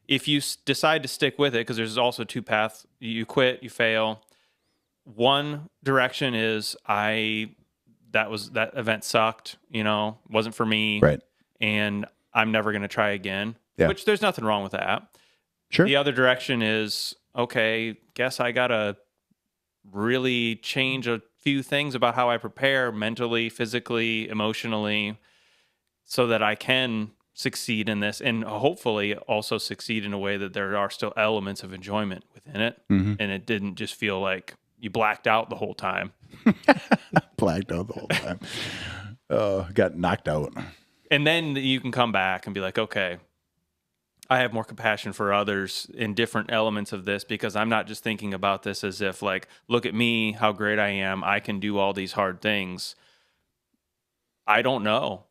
if you decide to stick with it, because there's also two paths, you quit, you fail. One direction is that event sucked, wasn't for me. Right. And I'm never going to try again, Yeah. which there's nothing wrong with that. Sure. The other direction is, okay, guess I got to really change a few things about how I prepare mentally, physically, emotionally, so that I can succeed in this, and hopefully also succeed in a way that there are still elements of enjoyment within it. And it didn't just feel like you blacked out the whole time. Blacked out the whole time. Got knocked out. And then you can come back and be like, okay, I have more compassion for others in different elements of this, because I'm not just thinking about this as if, like, look at me, how great I am. I can do all these hard things. I don't know,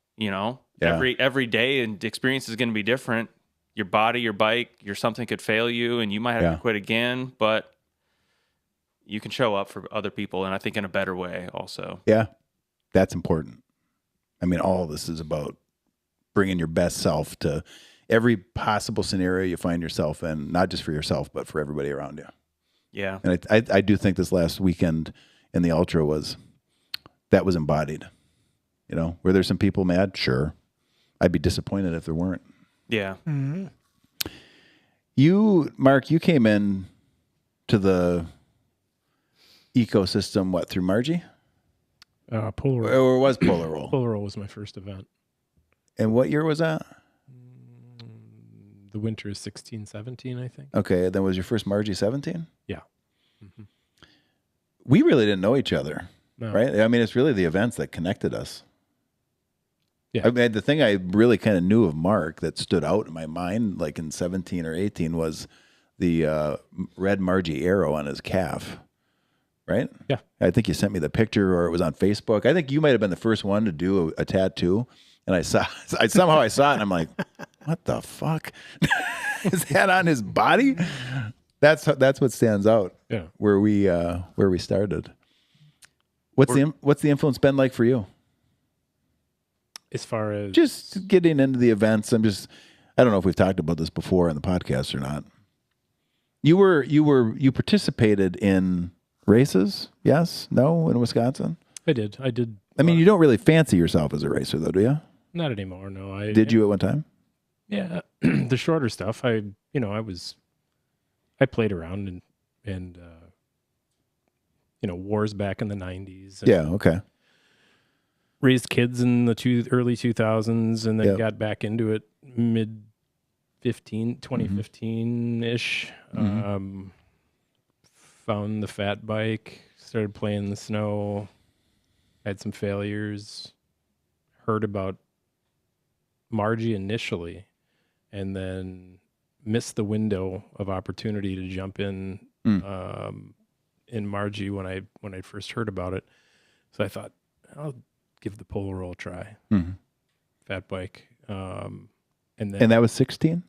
every day and experience is going to be different. Your body, your bike, something could fail you and you might have to quit again, but you can show up for other people. And I think in a better way also. Yeah. That's important. I mean, all of this is about bringing your best self to every possible scenario you find yourself in, not just for yourself, but for everybody around you. Yeah. And I do think this last weekend in the Ultra was embodied. Were there some people mad? Sure. I'd be disappointed if there weren't. Yeah. Mark, you came in to the ecosystem, through Margie? Polar roll. Or was Polar Roll? Polar roll was my first event. And what year was that? The winter is 16, 17, I think. Okay, then was your first Margie 17? Yeah. Mm-hmm. We really didn't know each other, No. right? I mean, it's really the events that connected us. Yeah. I mean, the thing I really kind of knew of Mark that stood out in my mind, like in 17 or 18, was the red Margie arrow on his calf, right? Yeah. I think you sent me the picture, or it was on Facebook. I think you might have been the first one to do a tattoo, and I somehow I saw it, and I'm like, what the fuck? Is that on his body? That's what stands out. Yeah. Where we started. What's the influence been like for you? As far as Just getting into the events. I don't know if we've talked about this before on the podcast or not. You participated in races? Yes? No? In Wisconsin? I did. I mean, you don't really fancy yourself as a racer, though, do you? Not anymore. No. Did you at one time? Yeah. The shorter stuff. I played around and wars back in the 90s. Yeah. Okay. Raised kids in the early 2000s, and then Yep. got back into it mid 2015-ish. Mm-hmm. Found the fat bike, started playing in the snow, had some failures, heard about Margie initially, and then missed the window of opportunity to jump in Margie when I first heard about it. So I thought, I'll give the Polar Roll a try. Mm-hmm. Fat bike. And that was 16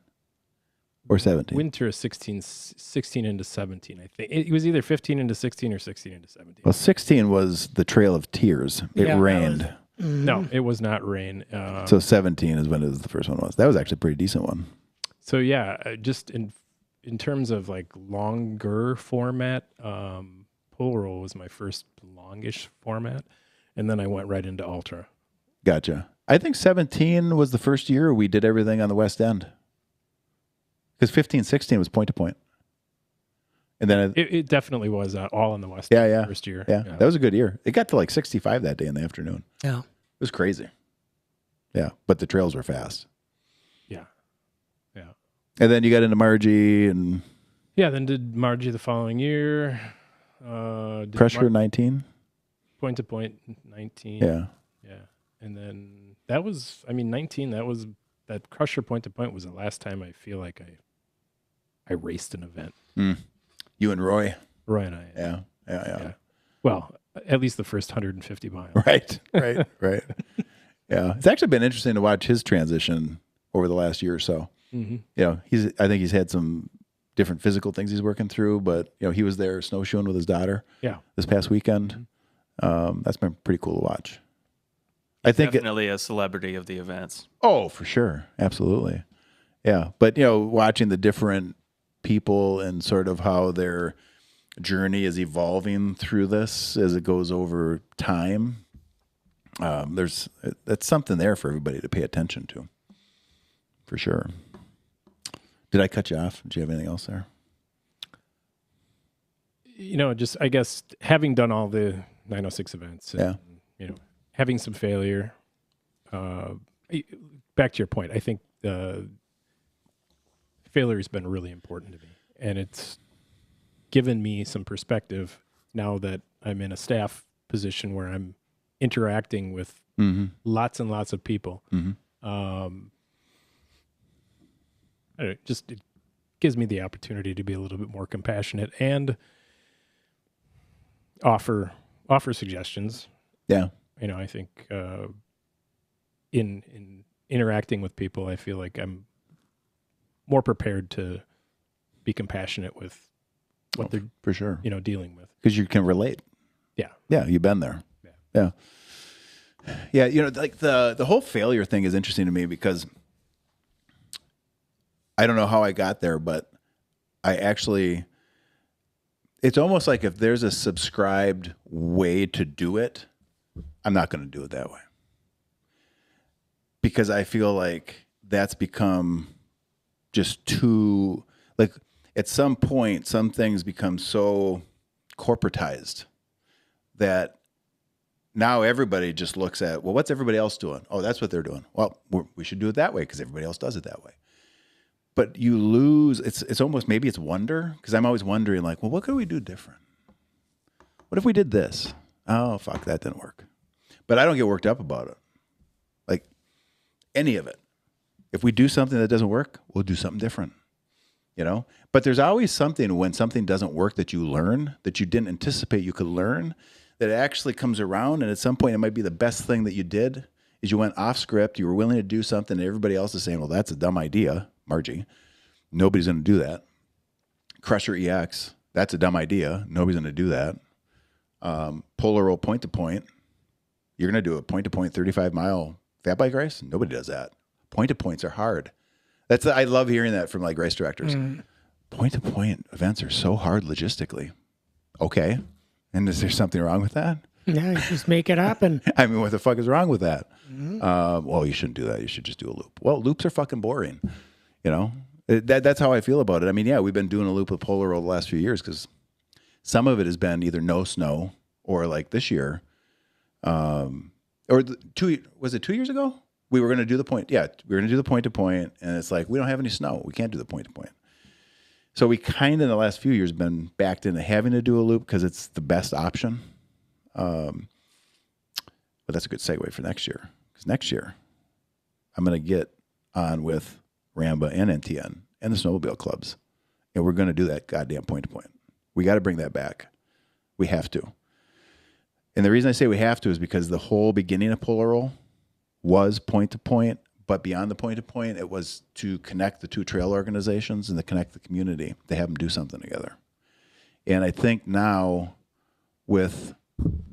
or 17? Winter is 16 into 17, I think. It was either 15 into 16 or 16 into 17. Well, 16 was the Trail of Tears. It Yeah, that rained. No, it was not rain. So 17 is when the first one was. That was actually a pretty decent one. So yeah, just in terms of like longer format, Polar Roll was my first longish format, and then I went right into ultra. Gotcha. I think 17 was the first year we did everything on the West End. Because 15, 16 was point to point. And then It definitely was all in the West. Yeah. First year. Yeah, that was a good year. It got to like 65 that day in the afternoon. Yeah. It was crazy. Yeah, but the trails were fast. Yeah. And then you got into Margie and Yeah, then did Margie the following year. Did Crusher 19. Point to point 19. Yeah. And then that was, 19, that Crusher point to point was the last time I feel like I raced an event. You and Roy. Roy and I. Yeah. Well, at least the first 150 miles. Right. Yeah. It's actually been interesting to watch his transition over the last year or so. Mm-hmm. I think he's had some different physical things he's working through, but he was there snowshoeing with his daughter. Yeah. This past weekend. That's been pretty cool to watch. I think Definitely a celebrity of the events. Oh, for sure. Absolutely. Yeah. But, watching the different people and sort of how their journey is evolving through this as it goes over time, that's something there for everybody to pay attention to. For sure. Did I cut you off? Did you have anything else there? Just, I guess, having done all the 906 events and, having some failure, back to your point, I think failure has been really important to me, and it's given me some perspective now that I'm in a staff position where I'm interacting with lots and lots of people. It gives me the opportunity to be a little bit more compassionate and offer suggestions. Yeah. I think in interacting with people, I feel like I'm more prepared to be compassionate with what they're for sure dealing with, because you can relate. Yeah, you've been there. Yeah. Like the whole failure thing is interesting to me because I don't know how I got there, but it's almost like if there's a subscribed way to do it, I'm not going to do it that way. Because I feel like that's become just too, like at some point, some things become so corporatized that now everybody just looks at, well, what's everybody else doing? Oh, that's what they're doing. Well, we should do it that way because everybody else does it that way. But you lose, it's almost, maybe it's wonder, because I'm always wondering like, well, what could we do different? What if we did this? Oh, fuck, that didn't work. But I don't get worked up about it. Like any of it. If we do something that doesn't work, we'll do something different. You know? But there's always something when something doesn't work that you learn, that you didn't anticipate you could learn, that it actually comes around, and at some point it might be the best thing that you did is you went off script, you were willing to do something, and everybody else is saying, well, that's a dumb idea, Margie. Nobody's going to do that. Crusher EX, that's a dumb idea. Nobody's going to do that. Polar roll point to point. You're going to do a point to point 35-mile fat bike race? Nobody does that. Point to points are hard. I love hearing that from like race directors. Point to point events are so hard logistically. Okay. And is there something wrong with that? Yeah, you just make it happen. I mean, what the fuck is wrong with that? Well, you shouldn't do that. You should just do a loop. Well, loops are fucking boring. You know, that's how I feel about it. I mean, yeah, we've been doing a loop with Polar Roll the last few years because some of it has been either no snow or like this year, was it 2 years ago? We were going to do the point. Yeah, we were going to do the point to point, and it's like, we don't have any snow. We can't do the point to point. So we kind of in the last few years been backed into having to do a loop because it's the best option. But that's a good segue for next year. Because next year, I'm going to get on with Ramba and NTN and the snowmobile clubs. And we're going to do that goddamn point to point. We got to bring that back. We have to. And the reason I say we have to is because the whole beginning of Polar Roll was point to point. But beyond the point to point, it was to connect the two trail organizations and to connect the community, to have them do something together. And I think now with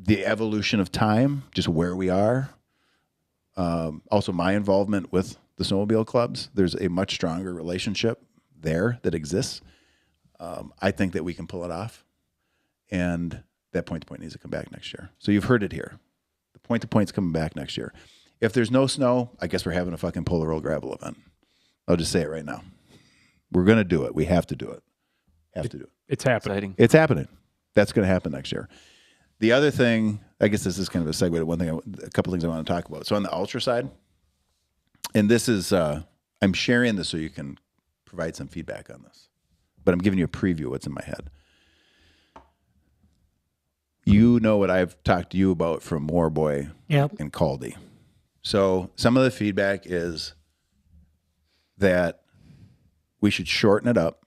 the evolution of time, just where we are, also my involvement with the snowmobile clubs, there's a much stronger relationship there that exists. I think that we can pull it off. And that point to point needs to come back next year. So you've heard it here. The point to point's coming back next year. If there's no snow, I guess we're having a fucking Polar Roll gravel event. I'll just say it right now. We're going to do it. We have to do it. Have to do it. It's happening. Exciting. It's happening. That's going to happen next year. The other thing, I guess this is kind of a segue to a couple things I want to talk about. So on the ultra side, and this is, I'm sharing this so you can provide some feedback on this, but I'm giving you a preview of what's in my head. You know what I've talked to you about from Warboy and Caldy. So some of the feedback is that we should shorten it up,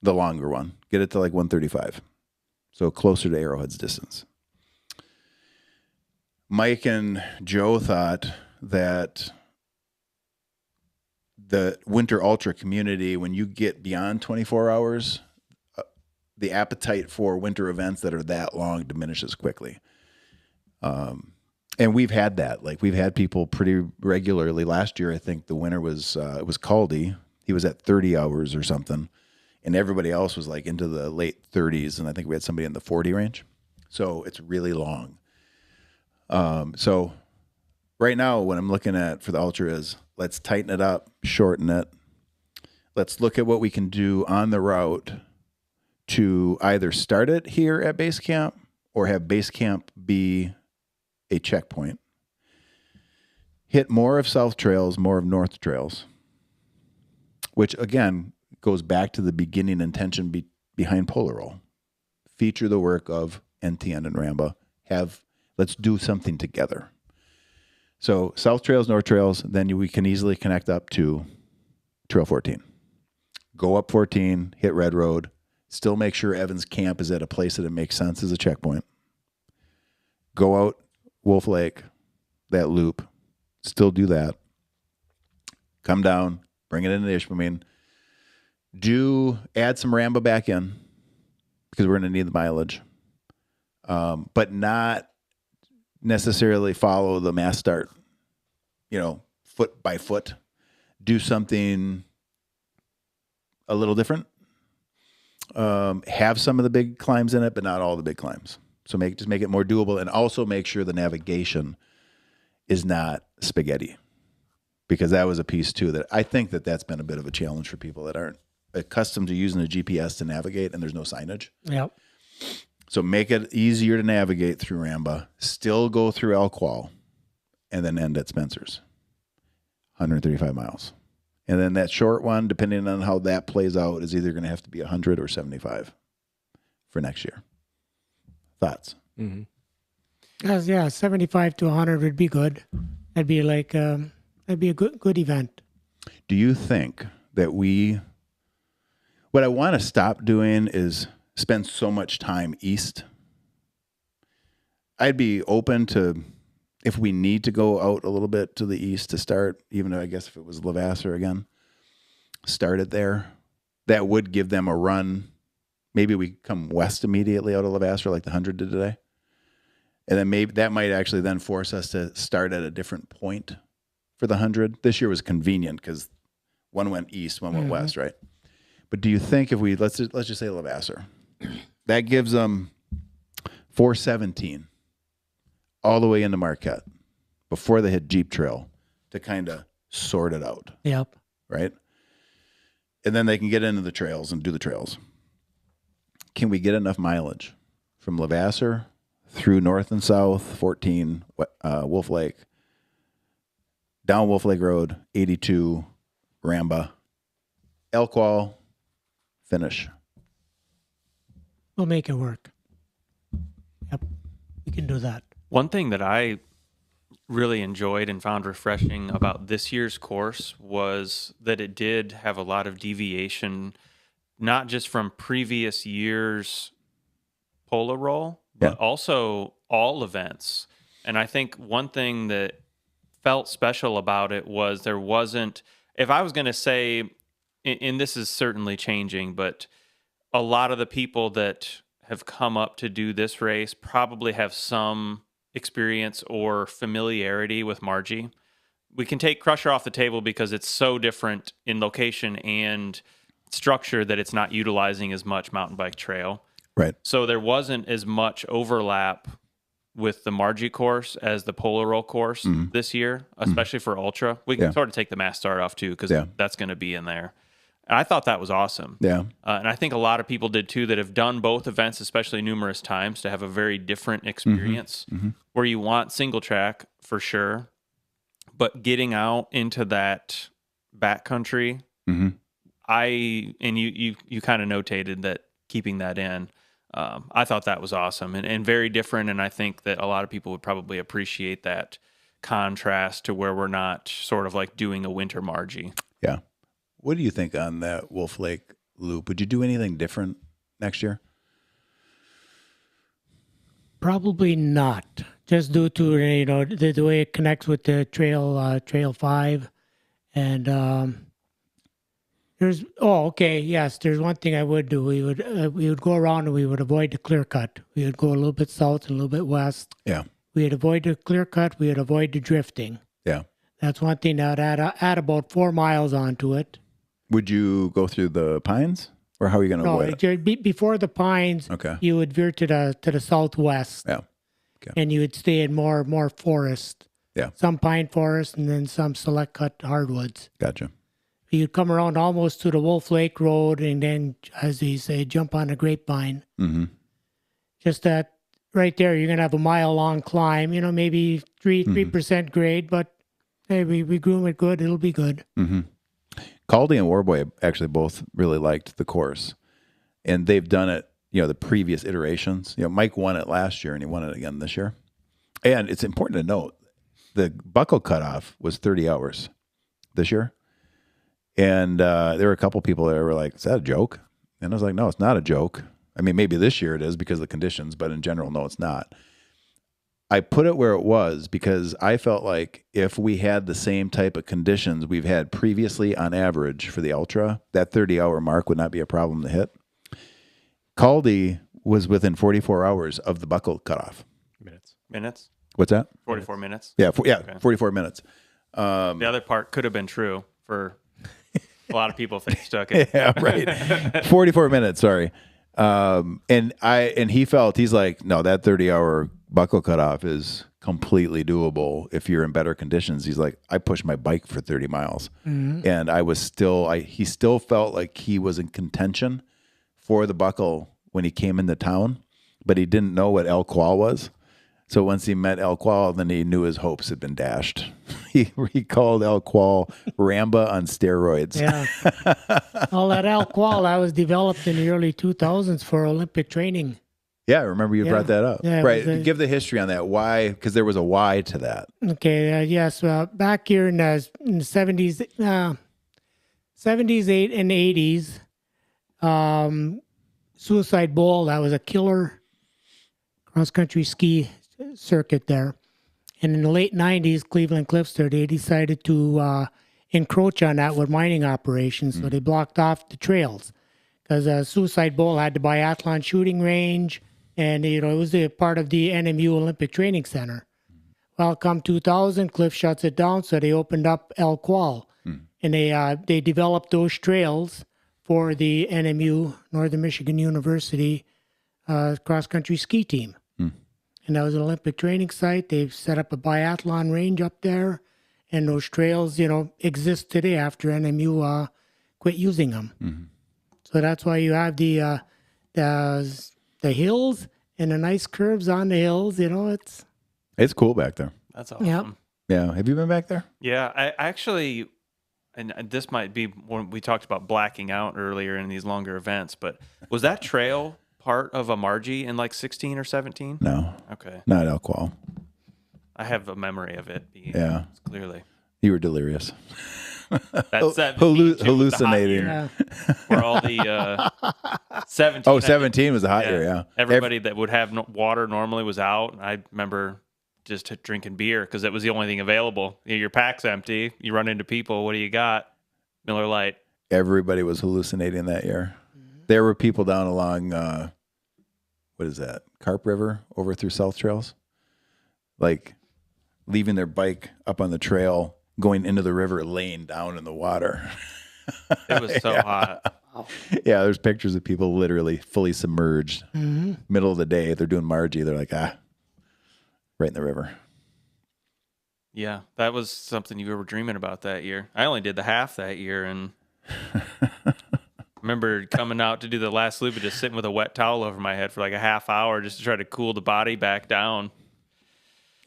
the longer one, get it to like 135, so closer to Arrowhead's distance. Mike and Joe thought that the winter ultra community, when you get beyond 24 hours, the appetite for winter events that are that long diminishes quickly. And we've had that. Like, we've had people pretty regularly. Last year, I think the winner was, it was Caldy. He was at 30 hours or something. And everybody else was like into the late 30s. And I think we had somebody in the 40 range. So it's really long. So right now, what I'm looking at for the ultra is let's tighten it up, shorten it. Let's look at what we can do on the route to either start it here at base camp or have base camp be a checkpoint. Hit more of south trails, more of north trails, which again goes back to the beginning intention behind Polar Roll. Feature the work of NTN and Ramba. Let's do something together. So south trails, north trails, then we can easily connect up to Trail 14. Go up 14, hit Red Road, still make sure Evans Camp is at a place that it makes sense as a checkpoint. Go out Wolf Lake, that loop, still do that. Come down, bring it into the Ishpeming. Add some Ramba back in because we're going to need the mileage. But not necessarily follow the mass start, foot by foot. Do something a little different. Have some of the big climbs in it, but not all the big climbs. So just make it more doable, and also make sure the navigation is not spaghetti, because that was a piece too that I think that's been a bit of a challenge for people that aren't accustomed to using a GPS to navigate, and there's no signage. Yep. So make it easier to navigate through Ramba, still go through Elkwall, and then end at Spencer's. 135 miles. And then that short one, depending on how that plays out, is either going to have to be 100 or 75 for next year. Thoughts? Mm-hmm. Yeah, 75 to 100 would be good. That'd be like that'd be a good event. Do you think that what I want to stop doing is spend so much time east? I'd be open to, if we need to go out a little bit to the east to start, even though I guess if it was Levasseur again, start it there. That would give them a run. Maybe we come west immediately out of Levasseur like the 100 did today. And then maybe that might actually then force us to start at a different point for the 100. This year was convenient because one went east, one went west, right? But do you think if let's just say Levasseur, that gives them 417 all the way into Marquette before they hit Jeep Trail to kind of sort it out. Yep. Right? And then they can get into the trails and do the trails. Can we get enough mileage from Levasseur through north and south, 14, Wolf Lake, down Wolf Lake Road, 82, Ramba, Elkwall, finish? We'll make it work. Yep. We can do that. One thing that I really enjoyed and found refreshing about this year's course was that it did have a lot of deviation, not just from previous years' Polar Roll, but also all events. And I think one thing that felt special about it was there wasn't, if I was going to say, and this is certainly changing, but a lot of the people that have come up to do this race probably have some experience or familiarity with Margie. We can take Crusher off the table because it's so different in location and structure that it's not utilizing as much mountain bike trail. Right. So there wasn't as much overlap with the Margie course as the Polar Roll course this year, especially for Ultra. We can sort of take the mass start off too because that's going to be in there. And I thought that was awesome. Yeah. And I think a lot of people did too that have done both events, especially numerous times, to have a very different experience where you want single track for sure, but getting out into that backcountry, you kind of notated that keeping that in. I thought that was awesome and very different. And I think that a lot of people would probably appreciate that contrast to where we're not sort of like doing a winter Margie. Yeah. What do you think on that Wolf Lake loop? Would you do anything different next year? Probably not. Just due to the way it connects with the Trail 5, and there's there's one thing I would do. We would go around and we would avoid the clear cut. We would go a little bit south and a little bit west. Yeah. We would avoid the clear cut. We would avoid the drifting. Yeah. That's one thing that would add about 4 miles onto it. Would you go through the pines, or how are you going to avoid it? Before the pines, you would veer to the southwest. Yeah. Okay. And you would stay in more forest. Yeah. Some pine forest and then some select cut hardwoods. Gotcha. You'd come around almost to the Wolf Lake Road and then, as they say, jump on the grapevine. Mm-hmm. Just that right there, you're going to have a mile-long climb, maybe 3% grade, but hey, we groom it good. It'll be good. Mm-hmm. Caldy and Warboy actually both really liked the course, and they've done it, the previous iterations. Mike won it last year, and he won it again this year. And it's important to note, the buckle cutoff was 30 hours this year. And there were a couple people that were like, is that a joke? And I was like, no, it's not a joke. I mean, maybe this year it is because of the conditions, but in general, no, it's not. I put it where it was because I felt like if we had the same type of conditions we've had previously on average for the Ultra, that 30-hour mark would not be a problem to hit. Caldy was within 44 hours of the buckle cutoff. Minutes? What's that? 44 minutes. Yeah, okay. 44 minutes. The other part could have been true for a lot of people if they stuck it. Yeah, right. 44 minutes, sorry. And he's like, no, that 30-hour buckle cutoff is completely doable if you're in better conditions. He's like, I pushed my bike for 30 miles. Mm-hmm. And he still felt like he was in contention for the buckle when he came into town, but he didn't know what El Qual was. So once he met El Qual, then he knew his hopes had been dashed. He called El Qual Ramba on steroids. Yeah. All that El Qual, that was developed in the early 2000s for Olympic training. Yeah, I remember you brought that up. Yeah, right. Give the history on that. Why? Because there was a why to that. Okay. Yes. Back here in the 70s, 70s, and 80s, Suicide Bowl, that was a killer cross-country ski circuit there. And in the late 90s, Cleveland Cliffs there, they decided to encroach on that with mining operations. So they blocked off the trails because Suicide Bowl had the biathlon shooting range, and it was a part of the NMU Olympic Training Center. Well, come 2000, Cliff shuts it down, so they opened up El Qual, and they developed those trails for the NMU, Northern Michigan University, cross-country ski team. And that was an Olympic training site. They've set up a biathlon range up there, and those trails, exist today after NMU quit using them. So that's why you have the hills and the nice curves on the hills. It's cool back there. That's awesome. Yep. Yeah. Have you been back there? Yeah, I actually, and this might be when we talked about blacking out earlier in these longer events, but was that trail part of a Margie in like 16 or 17? No. Okay. Not El Qual. I have a memory of it being clearly. You were delirious. That's that hallucinating. Where all the 17. Oh, 17 was a hot year, yeah. Everybody that would have water normally was out. I remember just drinking beer because it was the only thing available. Your pack's empty. You run into people. What do you got? Miller Lite. Everybody was hallucinating that year. There were people down along, what is that, Carp River over through South Trails? Like leaving their bike up on the trail, going into the river, laying down in the water. It was so hot. Yeah, there's pictures of people literally fully submerged. Middle of the day, they're doing Margie. They're like, right in the river. Yeah, that was something you were dreaming about that year. I only did the half that year, and remember coming out to do the last loop and just sitting with a wet towel over my head for like a half hour just to try to cool the body back down.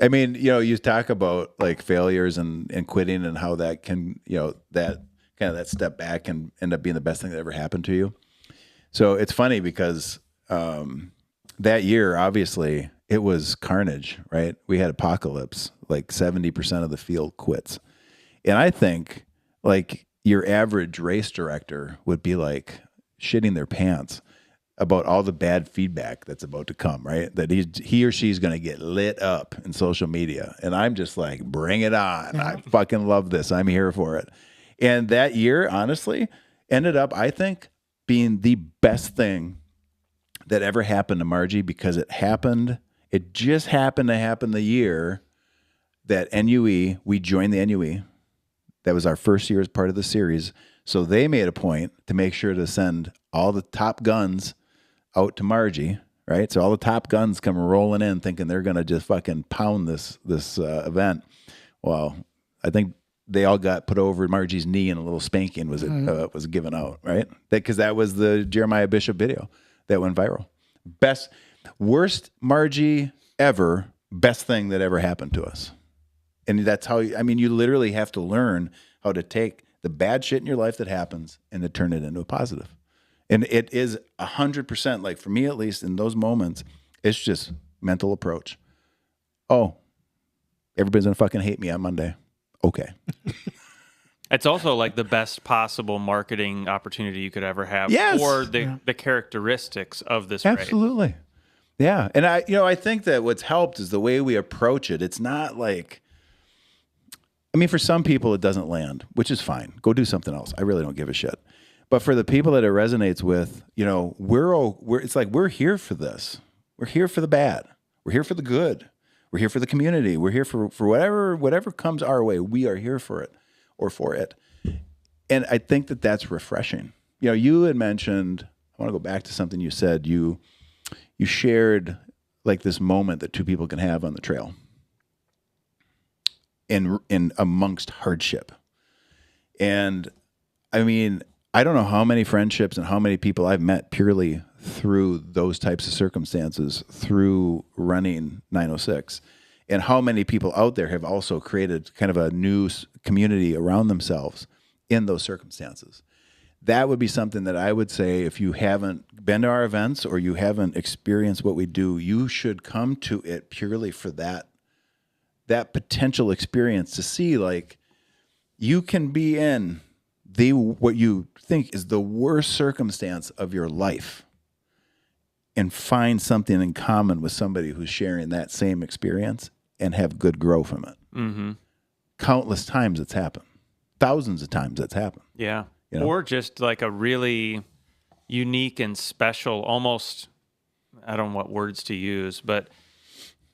I mean, you talk about like failures and quitting and how that can, that kind of that step back can end up being the best thing that ever happened to you. So it's funny because that year, obviously, it was carnage, right? We had apocalypse, like 70% of the field quits. And I think like your average race director would be like shitting their pants about all the bad feedback that's about to come, right? That he or she's going to get lit up in social media. And I'm just like, bring it on. I fucking love this. I'm here for it. And that year, honestly, ended up, I think, being the best thing that ever happened to Margie because it just happened to happen the year that we joined the NUE. That was our first year as part of the series. So they made a point to make sure to send all the top guns out to Margie, right? So all the top guns come rolling in thinking they're going to just fucking pound this event. Well, I think they all got put over Margie's knee and a little spanking was given out, right? Because that was the Jeremiah Bishop video that went viral. Worst Margie ever, best thing that ever happened to us. And that's how, you literally have to learn how to take the bad shit in your life that happens and to turn it into a positive. And it is 100%, like for me at least, in those moments, it's just mental approach. Oh, everybody's going to fucking hate me on Monday. Okay. It's also like the best possible marketing opportunity you could ever have for the characteristics of this race. Absolutely. Yeah. And I think that what's helped is the way we approach it. It's not like, for some people it doesn't land, which is fine. Go do something else. I really don't give a shit. But for the people that it resonates with, it's like we're here for this. We're here for the bad. We're here for the good. We're here for the community. We're here for whatever comes our way. We are here for it or for it. And I think that that's refreshing. You had mentioned, I want to go back to something you said. You shared like this moment that two people can have on the trail in amongst hardship. And I don't know how many friendships and how many people I've met purely through those types of circumstances through running 906. And how many people out there have also created kind of a new community around themselves in those circumstances. That would be something that I would say, if you haven't been to our events or you haven't experienced what we do, you should come to it purely for that potential experience, to see like you can be in what you think is the worst circumstance of your life and find something in common with somebody who's sharing that same experience and have good growth from it. Mm-hmm. Countless times it's happened. Thousands of times it's happened. Yeah. You know? Or just like a really unique and special, almost, I don't know what words to use, but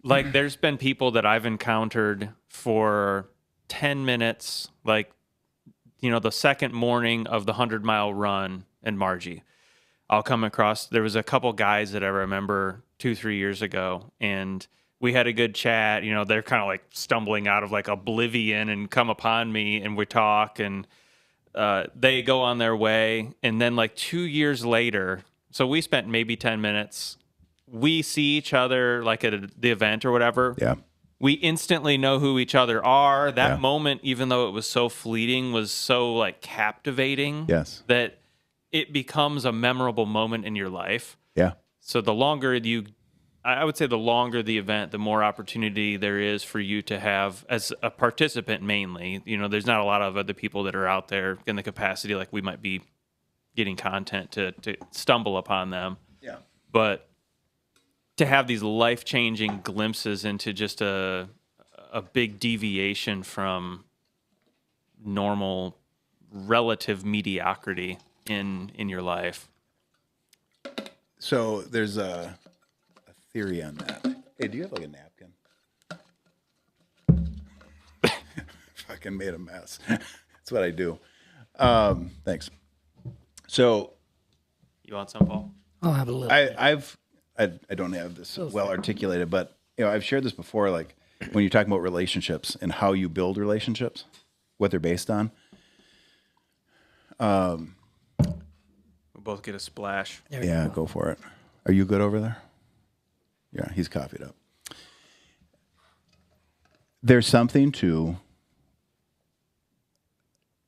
like there's been people that I've encountered for 10 minutes, like, you know, the second morning of the 100-mile run in Margie. I'll come across, there was a couple guys that I remember 2-3 years ago, and we had a good chat. You know, they're kind of like stumbling out of like oblivion and come upon me, and we talk, and they go on their way. And then like 2 years later, so we spent maybe 10 minutes. We see each other like at the event or whatever. Yeah. We instantly know who each other are. That moment, even though it was so fleeting, was so like captivating. Yes. That it becomes a memorable moment in your life. Yeah. So the longer I would say the longer the event, the more opportunity there is for you to have as a participant mainly. You know, there's not a lot of other people that are out there in the capacity like we might be getting content to stumble upon them. Yeah. But to have these life-changing glimpses into just a big deviation from normal relative mediocrity in your life. So there's a theory on that. Hey, do you have like a napkin? Fucking made a mess. That's what I do. Thanks. So You want some, Paul? I'll have a little. I don't have this well articulated, but you know, I've shared this before. Like when you're talking about relationships and how you build relationships, what they're based on. We'll both get a splash. Yeah, go for it. Are you good over there? Yeah, he's coffeeed up. There's something to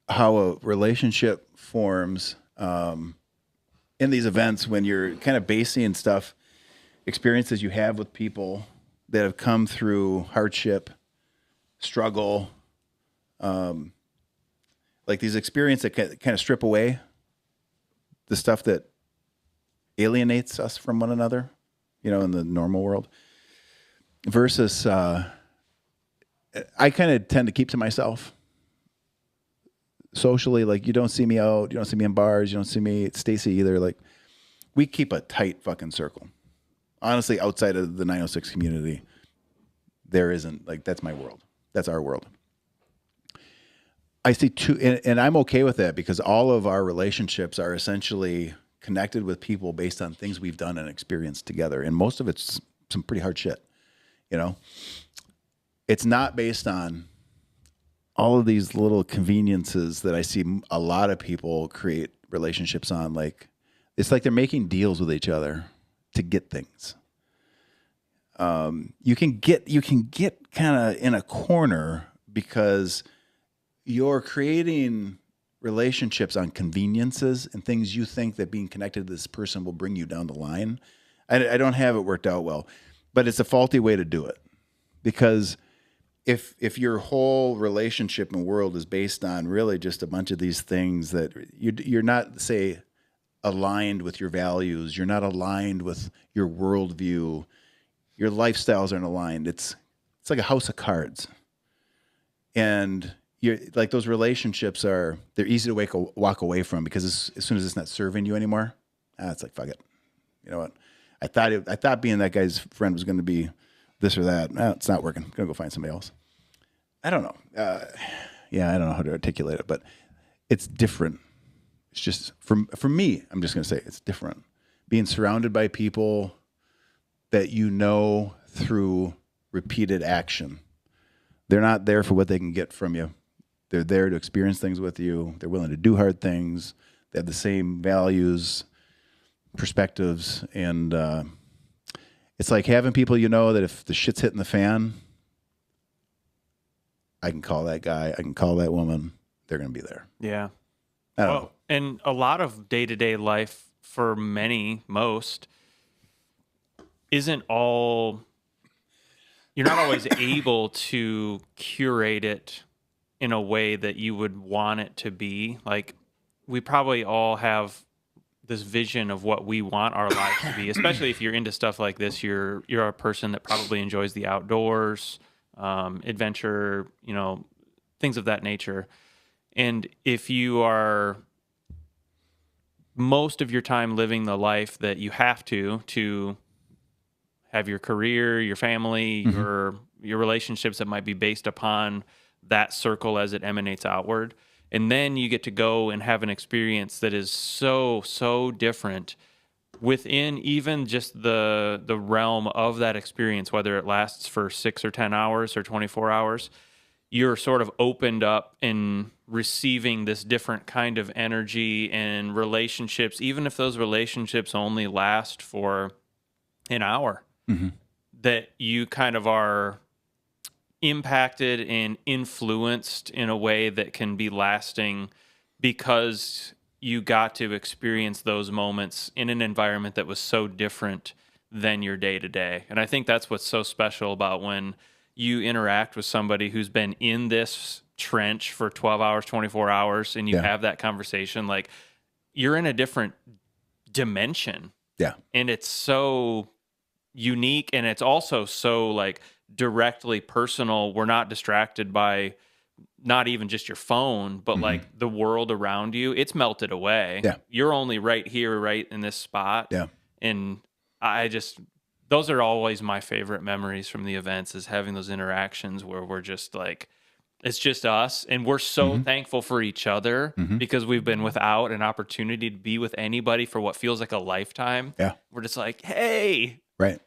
how a relationship forms in these events when you're kind of basing stuff, experiences you have with people that have come through hardship, struggle, like these experiences that kind of strip away the stuff that alienates us from one another, you know, in the normal world, versus I kind of tend to keep to myself socially. Like you don't see me out, you don't see me in bars, you don't see me, Stacy either. Like we keep a tight fucking circle. Honestly, outside of the 906 community, there isn't, like, that's my world. That's our world. I see two, and I'm okay with that because all of our relationships are essentially connected with people based on things we've done and experienced together. And most of it's some pretty hard shit, you know? It's not based on all of these little conveniences that I see a lot of people create relationships on. Like, it's like they're making deals with each other to get things. You can get kind of in a corner because you're creating relationships on conveniences and things you think that being connected to this person will bring you down the line. I don't have it worked out well, but it's a faulty way to do it, because if your whole relationship and world is based on really just a bunch of these things that you're not, say, aligned with your values, you're not aligned with your worldview, your lifestyles aren't aligned. It's like a house of cards, and you're like, those relationships they're easy to walk away from, because as soon as it's not serving you anymore, it's like, fuck it. You know what? I thought being that guy's friend was going to be this or that. It's not working. I'm going to go find somebody else. I don't know. I don't know how to articulate it, but it's different. It's just, for me, I'm just going to say it's different. Being surrounded by people that you know through repeated action. They're not there for what they can get from you. They're there to experience things with you. They're willing to do hard things. They have the same values. perspectives, and it's like having people that if the shit's hitting the fan, I can call that guy, I can call that woman, they're going to be there. Yeah. I don't know. And a lot of day-to-day life for most isn't all, you're not always able to curate it in a way that you would want it to be. Like, we probably all have this vision of what we want our lives to be, especially if you're into stuff like this. You're a person that probably enjoys the outdoors, adventure, things of that nature. And if you are most of your time living the life that you have to have your career, your family, your relationships that might be based upon that circle as it emanates outward, and then you get to go and have an experience that is so different within even just the realm of that experience, whether it lasts for 6 or 10 hours or 24 hours, you're sort of opened up in receiving this different kind of energy and relationships, even if those relationships only last for an hour, that you kind of are impacted and influenced in a way that can be lasting because you got to experience those moments in an environment that was so different than your day-to-day. And I think that's what's so special about when you interact with somebody who's been in this trench for 12 hours, 24 hours, and you have that conversation. Like, you're in a different dimension. Yeah. And it's so unique, and it's also so like directly personal. We're not distracted by not even just your phone, but like the world around you. It's melted away. Yeah. You're only right here, right in this spot. Yeah. And those are always my favorite memories from the events, is having those interactions where we're just like, it's just us, and we're so thankful for each other because we've been without an opportunity to be with anybody for what feels like a lifetime. Yeah. We're just like, hey, Right.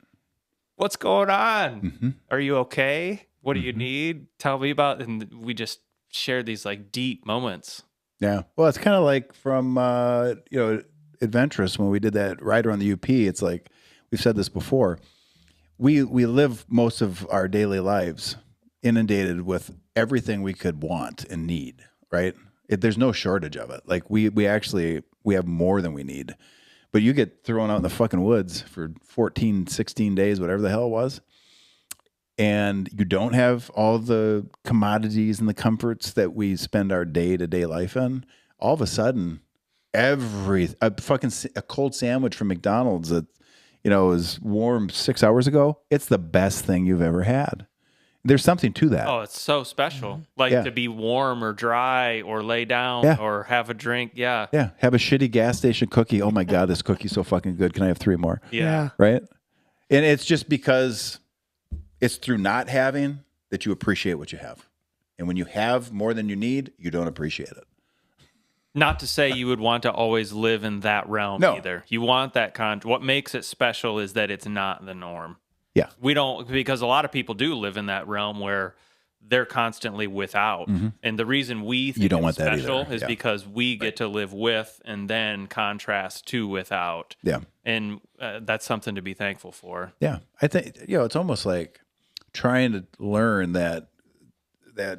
what's going on? Are you okay? What do you need? Tell me about. And we just share these like deep moments. Yeah. Well, it's kind of like from, Adventurous, when we did that rider on the UP. It's like, we've said this before. We live most of our daily lives inundated with everything we could want and need, right? There's no shortage of it. Like we have more than we need. But you get thrown out in the fucking woods for 14, 16 days, whatever the hell it was, and you don't have all the commodities and the comforts that we spend our day-to-day life in. All of a sudden, a cold sandwich from McDonald's that was warm 6 hours ago, it's the best thing you've ever had. There's something to that. Oh, it's so special. Like to be warm or dry or lay down or have a drink. Yeah. Yeah. Have a shitty gas station cookie. Oh my God, this cookie's so fucking good. Can I have 3 more? Yeah. Right? And it's just because it's through not having that you appreciate what you have. And when you have more than you need, you don't appreciate it. Not to say you would want to always live in that realm either. You want that what makes it special is that it's not the norm. Yeah. We don't, because a lot of people do live in that realm where they're constantly without. And the reason we think you don't want it's that special either. is because we get to live with and then contrast to without. Yeah. And that's something to be thankful for. Yeah. I think, it's almost like trying to learn that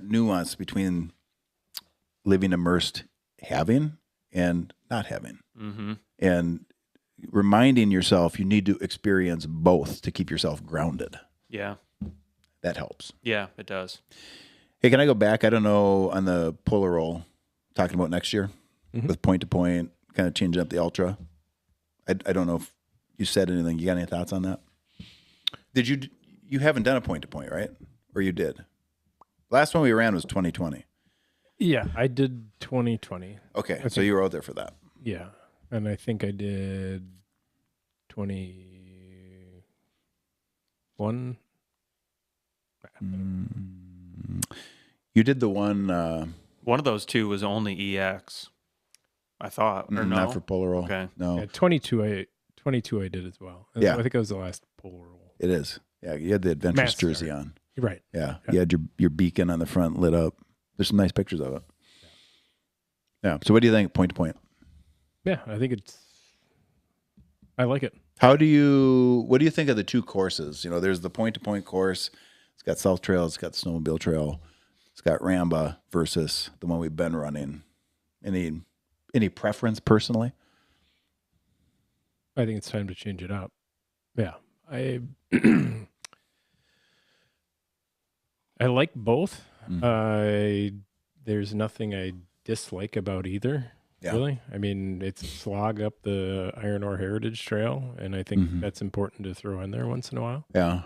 nuance between living immersed, having, and not having. And reminding yourself you need to experience both to keep yourself grounded. Yeah. That helps. Yeah, it does. Hey, can I go back? I don't know, on the polar roll, talking about next year with point to point, kind of changing up the ultra. I don't know if you said anything. You got any thoughts on that? Did you haven't done a point to point, right? Or you did? Last one we ran was 2020. Yeah, I did 2020. Okay. So you were out there for that. Yeah. And I think I did 21. You did the one. One of those two was only EX, I thought. Or no? Not for polar roll. Okay. No. Yeah, 22 I did as well. And Yeah. I think it was the last polar roll. It is. Yeah. You had the Adventurous Master. jersey on. Right. Yeah. You had your beacon on the front lit up. There's some nice pictures of it. Yeah. So what do you think, point to point? Yeah, I think I like it. What do you think of the two courses? There's the point-to-point course. It's got South Trail. It's got Snowmobile Trail. It's got Ramba versus the one we've been running. Any preference personally? I think it's time to change it up. Yeah. I like both. There's nothing I dislike about either. Yeah. Really. I mean, it's slog up the Iron Ore Heritage Trail, and I think that's important to throw in there once in a while. Yeah.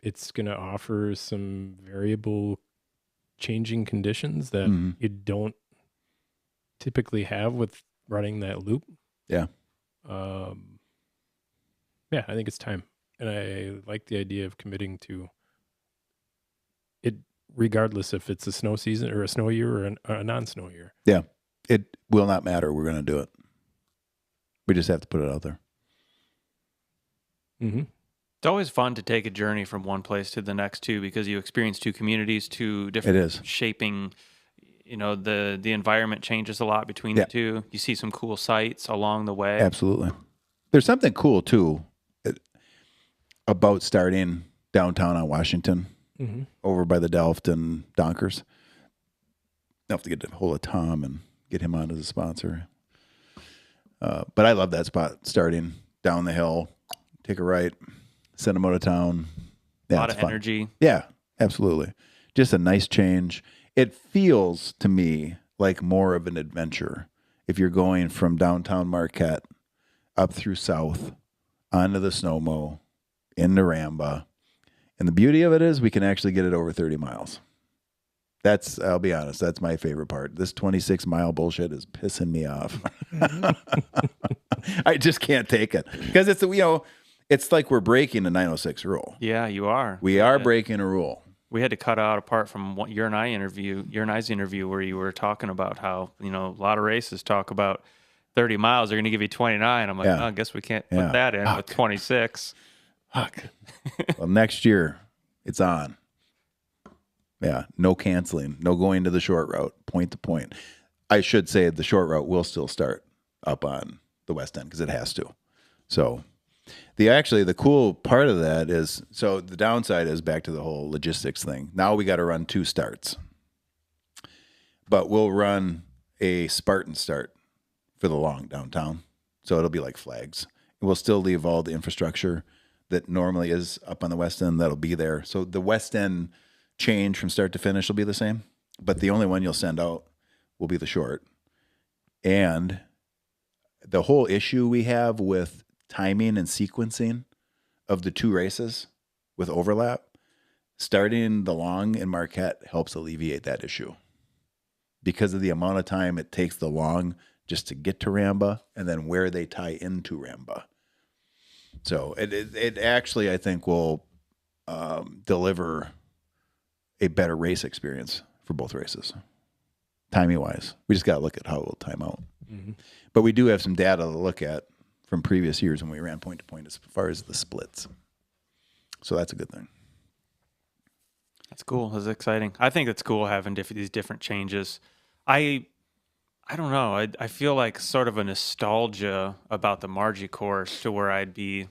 It's going to offer some variable changing conditions that you don't typically have with running that loop. Yeah. Yeah, I think it's time. And I like the idea of committing to it regardless if it's a snow season or a snow year or a non-snow year. Yeah. It will not matter. We're going to do it. We just have to put it out there. Mm-hmm. It's always fun to take a journey from one place to the next too, because you experience two communities, two different shaping. The environment changes a lot between the two. You see some cool sights along the way. Absolutely. There's something cool too about starting downtown on Washington, over by the Delft and Donkers. I'll have to get a hold of Tom and get him on as a sponsor. But I love that spot, starting down the hill, take a right, send them out of town. Yeah, a lot of energy. Yeah, absolutely. Just a nice change. It feels to me like more of an adventure if you're going from downtown Marquette up through south onto the Snowmo into Ramba. And the beauty of it is we can actually get it over 30 miles. I'll be honest, that's my favorite part. This 26-mile bullshit is pissing me off. I just can't take it. Because it's like we're breaking the 906 rule. Yeah, you are. We are breaking a rule. We had to cut out apart from what your and I's interview where you were talking about how, a lot of races talk about 30 miles. They're going to give you 29. I'm like, I guess we can't put that in with 26. Fuck. Well, next year it's on. Yeah. No canceling. No going to the short route, point to point. I should say the short route will still start up on the west end because it has to. So the cool part of that is, so the downside is back to the whole logistics thing. Now we got to run 2 starts, but we'll run a Spartan start for the long downtown. So it'll be like flags. We'll still leave all the infrastructure that normally is up on the west end. That'll be there. So the west end change from start to finish will be the same, but the only one you'll send out will be the short. And the whole issue we have with timing and sequencing of the 2 races with overlap, starting the long in Marquette helps alleviate that issue because of the amount of time it takes the long just to get to Ramba and then where they tie into Ramba. So it actually, I think, will deliver a better race experience for both races, timing wise. We just got to look at how it will time out. Mm-hmm. But we do have some data to look at from previous years when we ran point to point as far as the splits. So that's a good thing. That's cool. That's exciting. I think it's cool having these different changes. I don't know. I feel like sort of a nostalgia about the Margie course to where I'd be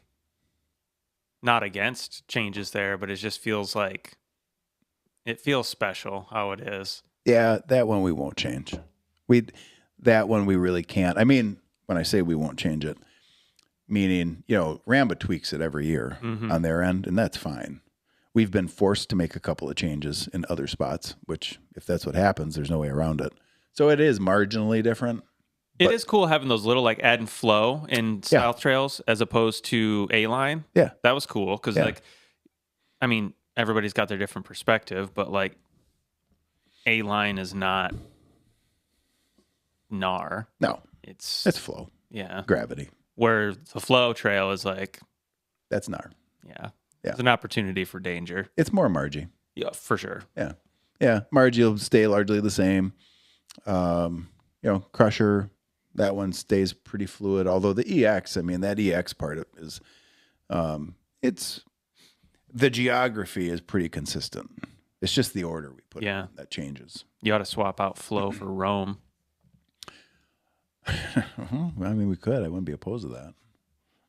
not against changes there, but it just feels like it feels special how it is. Yeah, that one we won't change. That one we really can't. I mean, when I say we won't change it, meaning, Ramba tweaks it every year on their end, and that's fine. We've been forced to make a couple of changes in other spots, which if that's what happens, there's no way around it. So it is marginally different. It is cool having those little add and flow in South Trails as opposed to A-line. Yeah. That was cool because everybody's got their different perspective, but A-line is not NAR. No. It's flow. Yeah. Gravity. Where the flow trail is that's NAR. Yeah. It's an opportunity for danger. It's more Margie. Yeah, for sure. Yeah. Yeah. Margie will stay largely the same. Crusher, that one stays pretty fluid. Although the EX, that EX part is, it's the geography is pretty consistent. It's just the order we put in that changes. You ought to swap out flow for Rome. I mean, we could. I wouldn't be opposed to that.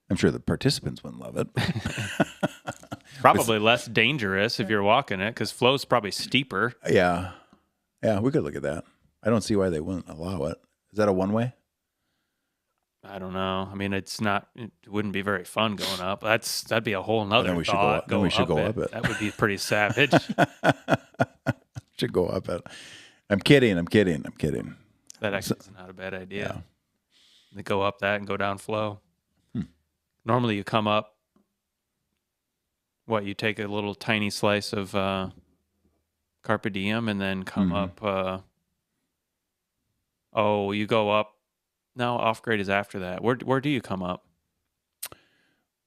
I'm sure the participants wouldn't love it. Probably less dangerous if you're walking it because flow's probably steeper. Yeah. Yeah, we could look at that. I don't see why they wouldn't allow it. Is that a one-way? I don't know. I mean, it wouldn't be very fun going up. That'd be a whole nother Then we should thought. go up it. That would be pretty savage. Should go up it. I'm kidding. That actually is not a bad idea. They go up that and go down flow. Normally you come up, you take a little tiny slice of carpe diem and then come up. You go up. No, off grade is after that. Where do you come up?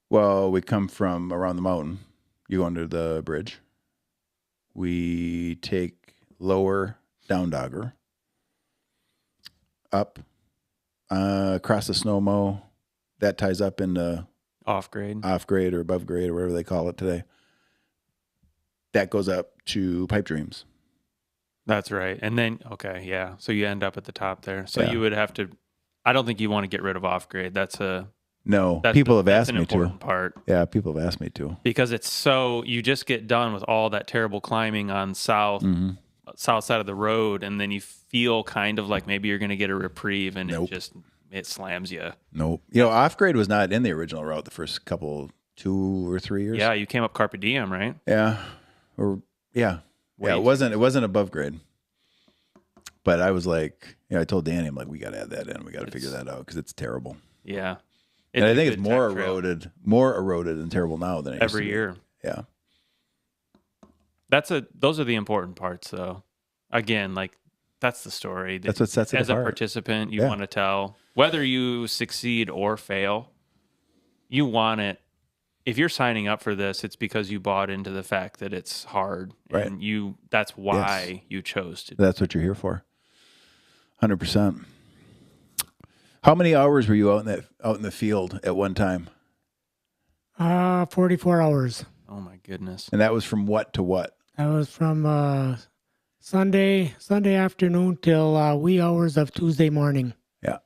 Well, we come from around the mountain. You go under the bridge. We take lower down dogger, up, across the snow mow. That ties up into Off grade or above grade or whatever they call it today. That goes up to Pipe Dreams. That's right. And then, so you end up at the top there. So you would have to, I don't think you want to get rid of off grade. People have asked me to. That's an important part. Yeah, people have asked me to. Because you just get done with all that terrible climbing on south side of the road, and then you feel kind of like maybe you're going to get a reprieve, and it slams you. Nope. Off grade was not in the original route the first 2 or 3 years. Yeah, you came up Carpe Diem, right? Yeah. It wasn't above grade. But I was like, I told Danny, I'm like, we got to add that in. We got to figure that out because it's terrible. Yeah. And I think it's more eroded and terrible now than it every year. Yeah. Those are the important parts, though. Again, that's the story. That's what sets it apart. As a participant, you want to tell whether you succeed or fail. You want it. If you're signing up for this, it's because you bought into the fact that it's hard, right? And that's why you chose to. That's what you're here for. 100%. How many hours were you out in the field at one time? 44 hours. Oh my goodness! And that was from what to what? That was from Sunday afternoon till wee hours of Tuesday morning. Yeah.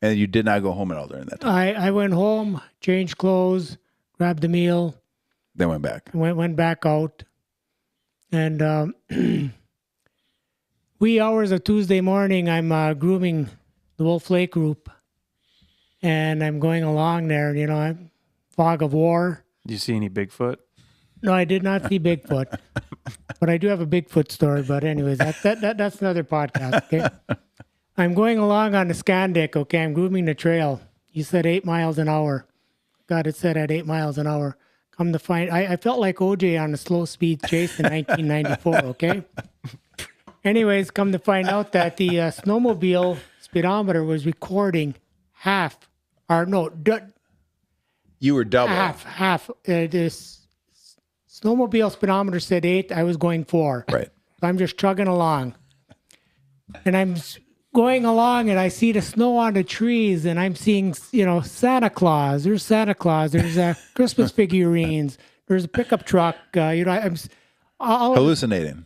And you did not go home at all during that time? I went home, changed clothes, grabbed the meal. Then went back. Went back out. And wee hours of Tuesday morning, I'm grooming the Wolf Lake group. And I'm going along there, fog of war. Did you see any Bigfoot? No, I did not see Bigfoot. But I do have a Bigfoot story. But anyways, that's another podcast, okay? I'm going along on the Scandic, okay? I'm grooming the trail. You said 8 miles an hour. God, it said at 8 miles an hour. Come to find, I felt like OJ on a slow speed chase in 1994, okay? Anyways, come to find out that the snowmobile speedometer was recording you were double. Half. This snowmobile speedometer said 8. I was going 4. Right. So I'm just chugging along. And I'm going along and I see the snow on the trees and I'm seeing, Santa Claus. There's Santa Claus. There's Christmas figurines. There's a pickup truck. I'm hallucinating.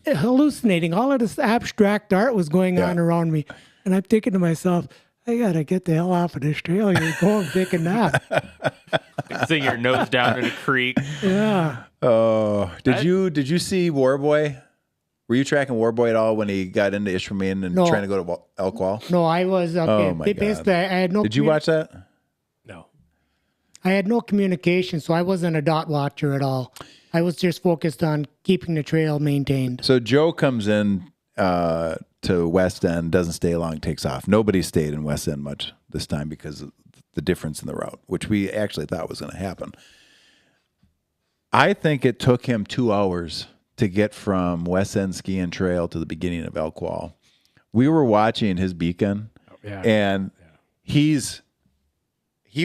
All of this abstract art was going on around me. And I'm thinking to myself, I got to get the hell off of this trail. You're going take a nap. So your nose down in a creek. Yeah. Oh, did you see Warboy? Were you tracking Warboy at all when he got into Ishpeming and trying to go to Elk Wall? No, I was. Okay. Oh my Basically, God. I had no. Did you watch that? No. I had no communication, so I wasn't a dot watcher at all. I was just focused on keeping the trail maintained. So Joe comes in to West End, doesn't stay long, takes off. Nobody stayed in West End much this time because of the difference in the route, which we actually thought was going to happen. I think it took him 2 hours to get from West End Ski and Trail to the beginning of Elk Wall. We were watching his beacon, and he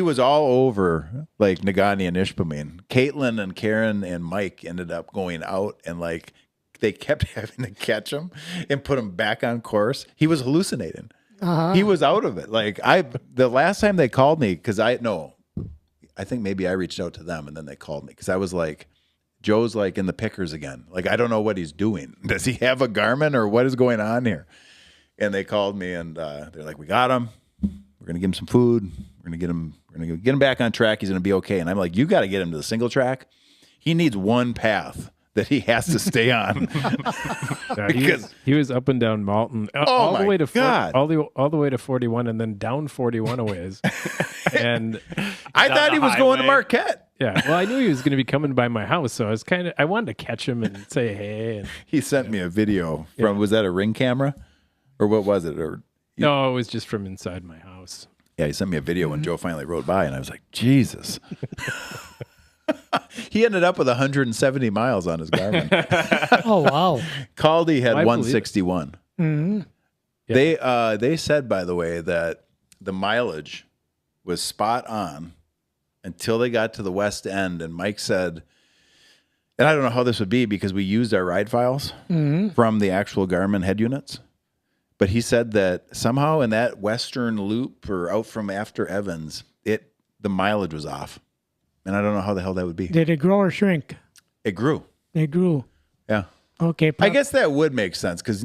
was all over like Nagani and Ishpeming. Caitlin and Karen and Mike ended up going out and they kept having to catch him and put him back on course. He was hallucinating. He was out of it. The last time they called me, because I think maybe I reached out to them and then they called me because I was like, Joe's in the pickers again. I don't know what he's doing. Does he have a Garmin or what is going on here? And they called me and they're like, we got him. We're gonna give him some food. We're gonna get him back on track. He's gonna be okay. And I'm like, you got to get him to the single track. He needs one path that he has to stay on. Yeah, he was up and down Malton, all the way to all the way to 41, and then down 41 a ways. And I thought he was going to Marquette. Yeah, well, I knew he was going to be coming by my house, so I wanted to catch him and say hey. And, he sent me a video from was that a Ring camera, or what was it? Or no, it was just from inside my house. Yeah, he sent me a video when Joe finally rode by, and I was like, Jesus. He ended up with 170 miles on his Garmin. Oh, wow. Caldy had 161. Mm-hmm. They said, by the way, that the mileage was spot on until they got to the West End, and Mike said, and I don't know how this would be because we used our ride files from the actual Garmin head units. But he said that somehow in that western loop or out from after Evans, the mileage was off. And I don't know how the hell that would be. Did it grow or shrink? It grew. It grew. Yeah. Okay. I guess that would make sense because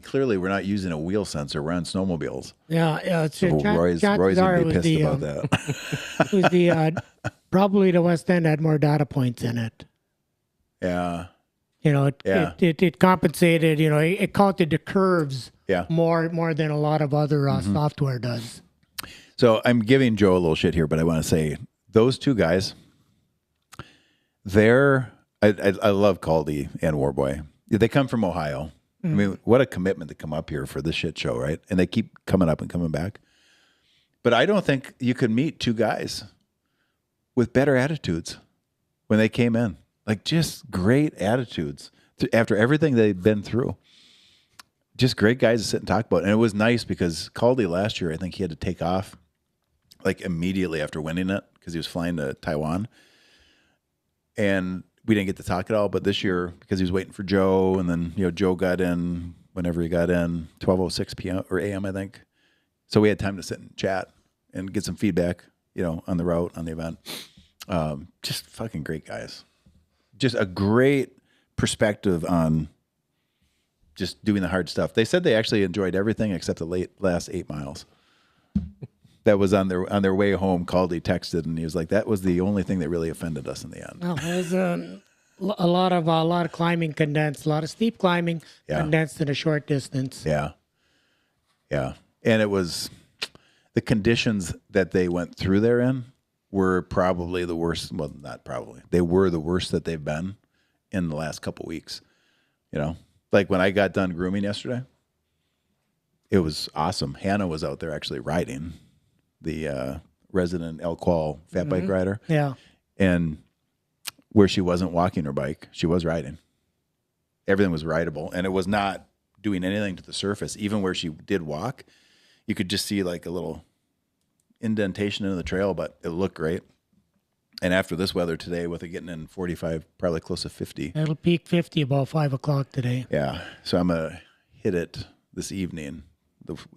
clearly we're not using a wheel sensor. We're on snowmobiles. Yeah. So Roy's going to be pissed about that. It was probably the West End had more data points in it. Yeah. It compensated, it counted the curves more than a lot of other software does. So I'm giving Joe a little shit here, but I want to say those two guys, I love Caldy and Warboy. They come from Ohio. I mean, what a commitment to come up here for this shit show, right? And they keep coming up and coming back. But I don't think you could meet two guys with better attitudes when they came in. Like, just great attitudes after everything they've been through. Just great guys to sit and talk about. And it was nice because Caldy last year, I think he had to take off like immediately after winning it because he was flying to Taiwan. And we didn't get to talk at all. But this year, because he was waiting for Joe, and then Joe got in whenever he got in, 12:06 p.m. or a.m. I think. So we had time to sit and chat and get some feedback, on the route, on the event. Just fucking great guys. Just a great perspective on just doing the hard stuff. They said they actually enjoyed everything except the last 8 miles. That was on their way home. Caldy texted and he was like, "That was the only thing that really offended us in the end." Well, there's a lot of climbing condensed, a lot of steep climbing condensed in a short distance. Yeah, and it was the conditions that they went through therein were probably the worst. Well, not probably. They were the worst that they've been in the last couple weeks. Like when I got done grooming yesterday, it was awesome. Hannah was out there actually riding, the resident El Qual fat bike rider. Yeah. And where she wasn't walking her bike, she was riding. Everything was rideable, and it was not doing anything to the surface. Even where she did walk, you could just see like a little indentation in the trail, but it looked great. And after this weather today, with it getting in 45, probably close to 50. It'll peak 50 about 5 o'clock today. Yeah. So I'm going to hit it this evening.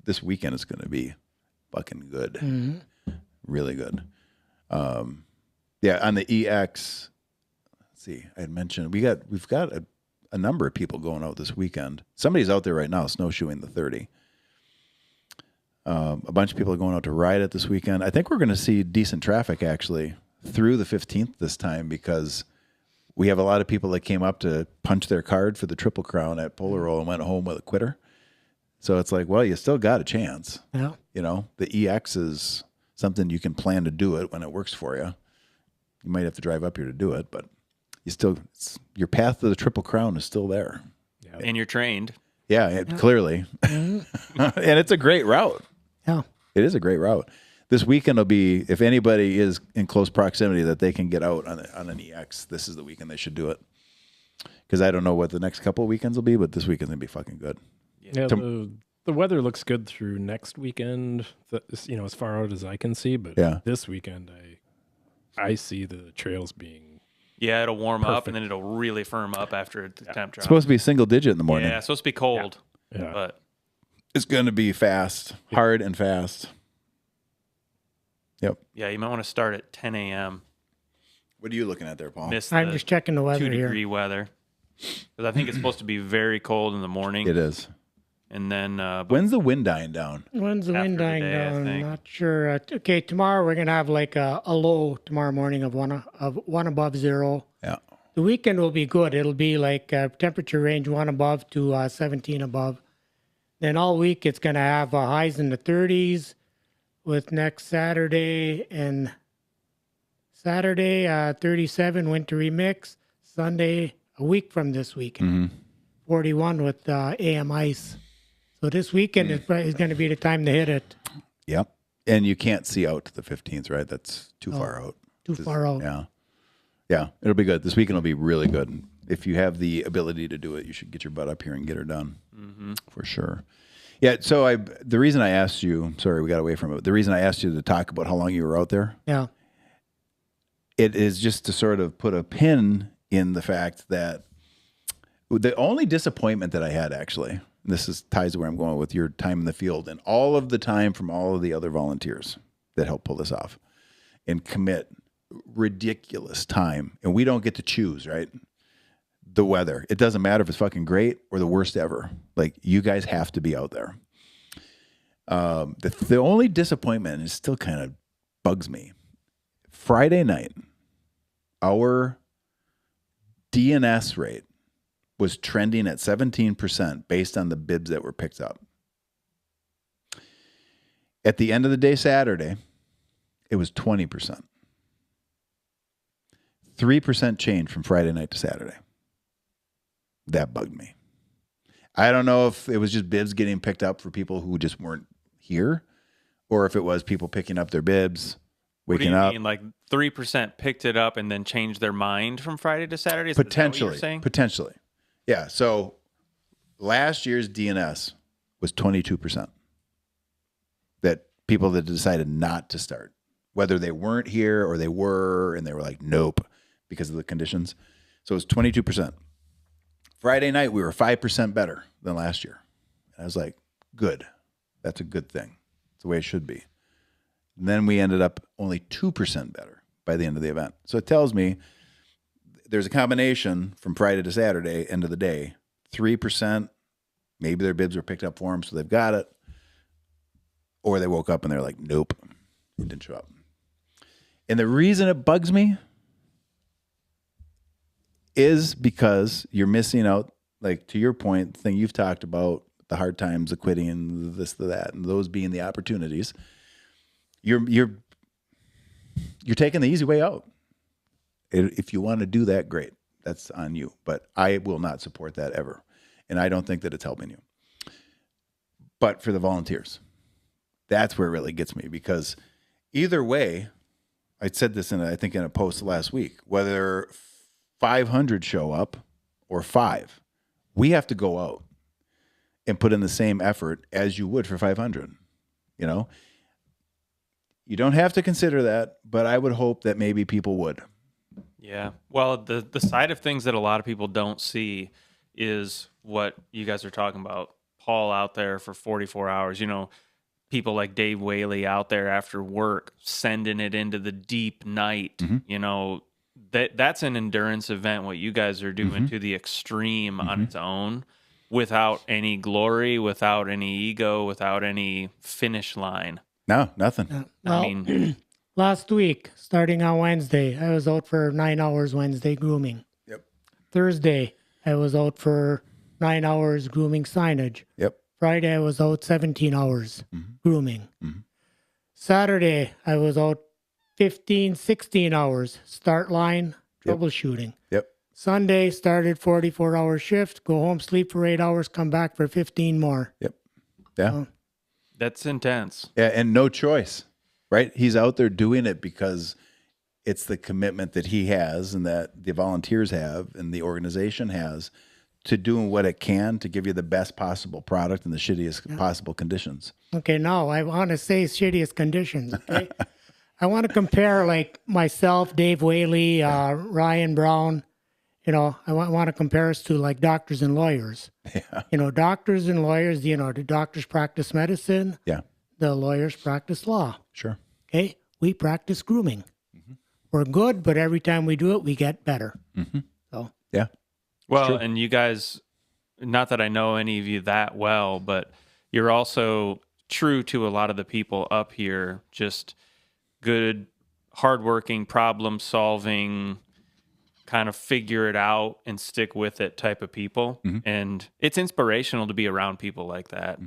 This weekend is going to be fucking good. Mm-hmm. Really good. On the EX, let's see, I had mentioned we've got a number of people going out this weekend. Somebody's out there right now snowshoeing the 30. A bunch of people are going out to ride it this weekend. I think we're going to see decent traffic actually through the 15th this time because we have a lot of people that came up to punch their card for the Triple Crown at Polar Roll and went home with a quitter. So it's like, well, you still got a chance. Yeah. The EX is something you can plan to do it when it works for you. You might have to drive up here to do it, but your path to the Triple Crown is still there. Yeah. And you're trained. Yeah, clearly. And it's a great route. Yeah. It is a great route. This weekend will be, if anybody is in close proximity that they can get out on an EX, this is the weekend they should do it. Because I don't know what the next couple of weekends will be, but this weekend's going to be fucking good. Yeah, the weather looks good through next weekend, as far out as I can see. But this weekend, I see the trails being it'll warm up and then it'll really firm up after the temp drops. It's supposed to be single digit in the morning. Yeah, it's supposed to be cold. Yeah. But it's going to be fast, hard and fast. Yep. Yeah, you might want to start at 10 a.m. What are you looking at there, Paul? I'm just checking the weather 2-degree weather. Because I think it's supposed to be very cold in the morning. It is. And then When's the wind dying down? When's the wind After the dying day, I down? think. Not sure. Okay, tomorrow we're gonna have like a low tomorrow morning of one above zero. Yeah. The weekend will be good. It'll be like temperature range 1 above to 17 above. Then all week it's gonna have highs in the 30s, with next Saturday 37 wintry mix. Sunday, a week from this weekend, 41 with AM ice. So this weekend is going to be the time to hit it. Yep. And you can't see out to the 15th, right? That's too far out. Too far out. Yeah. Yeah. It'll be good. This weekend will be really good. If you have the ability to do it, you should get your butt up here and get her done for sure. Yeah. So the reason I asked you, sorry, we got away from it. The reason I asked you to talk about how long you were out there, Yeah. it is just to sort of put a pin in the fact that the only disappointment that I had, actually, ties to where I'm going with your time in the field and all of the time from all of the other volunteers that help pull this off and commit ridiculous time. And we don't get to choose, right? The weather. It doesn't matter if it's fucking great or the worst ever. Like, you guys have to be out there. The only disappointment is still kind of bugs me. Friday night, our DNS rate was trending at 17% based on the bibs that were picked up. At the end of the day, Saturday, it was 20%. 3% change from Friday night to Saturday. That bugged me. I don't know if it was just bibs getting picked up for people who just weren't here, or if it was people picking up their bibs, waking up. What do you mean? Like 3% picked it up and then changed their mind from Friday to Saturday? Is that what you're saying? Potentially. Yeah. So last year's DNS was 22%. That people that decided not to start, whether they weren't here or they were, and they were like, nope, because of the conditions. So it was 22%. Friday night, we were 5% better than last year. And I was like, good. That's a good thing. It's the way it should be. And then we ended up only 2% better by the end of the event. So it tells me there's a combination from Friday to Saturday, end of the day, 3%, maybe their bibs were picked up for them, so they've got it. Or they woke up and they're like, nope, it didn't show up. And the reason it bugs me is because you're missing out, like, to your point, the thing you've talked about, the hard times, the quitting, this, the that, and those being the opportunities. You're taking the easy way out. If you want to do that, great. That's on you. But I will not support that ever. And I don't think that it's helping you. But for the volunteers, that's where it really gets me, because either way, I said this I think in a post last week, whether 500 show up or 5, we have to go out and put in the same effort as you would for 500. You know, you don't have to consider that, but I would hope that maybe people would. Yeah. Well, the side of things that a lot of people don't see is what you guys are talking about. Paul out there for 44 hours, you know, people like Dave Whaley out there after work, sending it into the deep night, you know, that's an endurance event. What you guys are doing to the extreme on its own, without any glory, without any ego, without any finish line. No, nothing. Well, I mean, last week, starting on Wednesday, I was out for 9 hours Wednesday grooming. Yep. Thursday, I was out for 9 hours grooming signage. Yep. Friday, I was out 17 hours grooming. Saturday, I was out 15, 16 hours, start line, troubleshooting. Yep. Sunday, started 44-hour shift, go home, sleep for 8 hours, come back for 15 more. Yep. Yeah. that's intense. Yeah, and no choice, right? He's out there doing it because it's the commitment that he has and that the volunteers have and the organization has to doing what it can to give you the best possible product in the shittiest possible conditions. Okay, now I want to say shittiest conditions, okay? I want to compare like myself, Dave Whaley, Ryan Brown. You know, I want to compare us to like doctors and lawyers. Yeah. You know, doctors and lawyers, you know, the doctors practice medicine. Yeah. The lawyers practice law. Sure. Okay? We practice grooming. We're good, but every time we do it, we get better. So, Yeah. Well, and you guys not that I know any of you that well, but you're also true to a lot of the people up here, just good, hardworking, problem solving, kind of figure it out and stick with it type of people. And it's inspirational to be around people like that.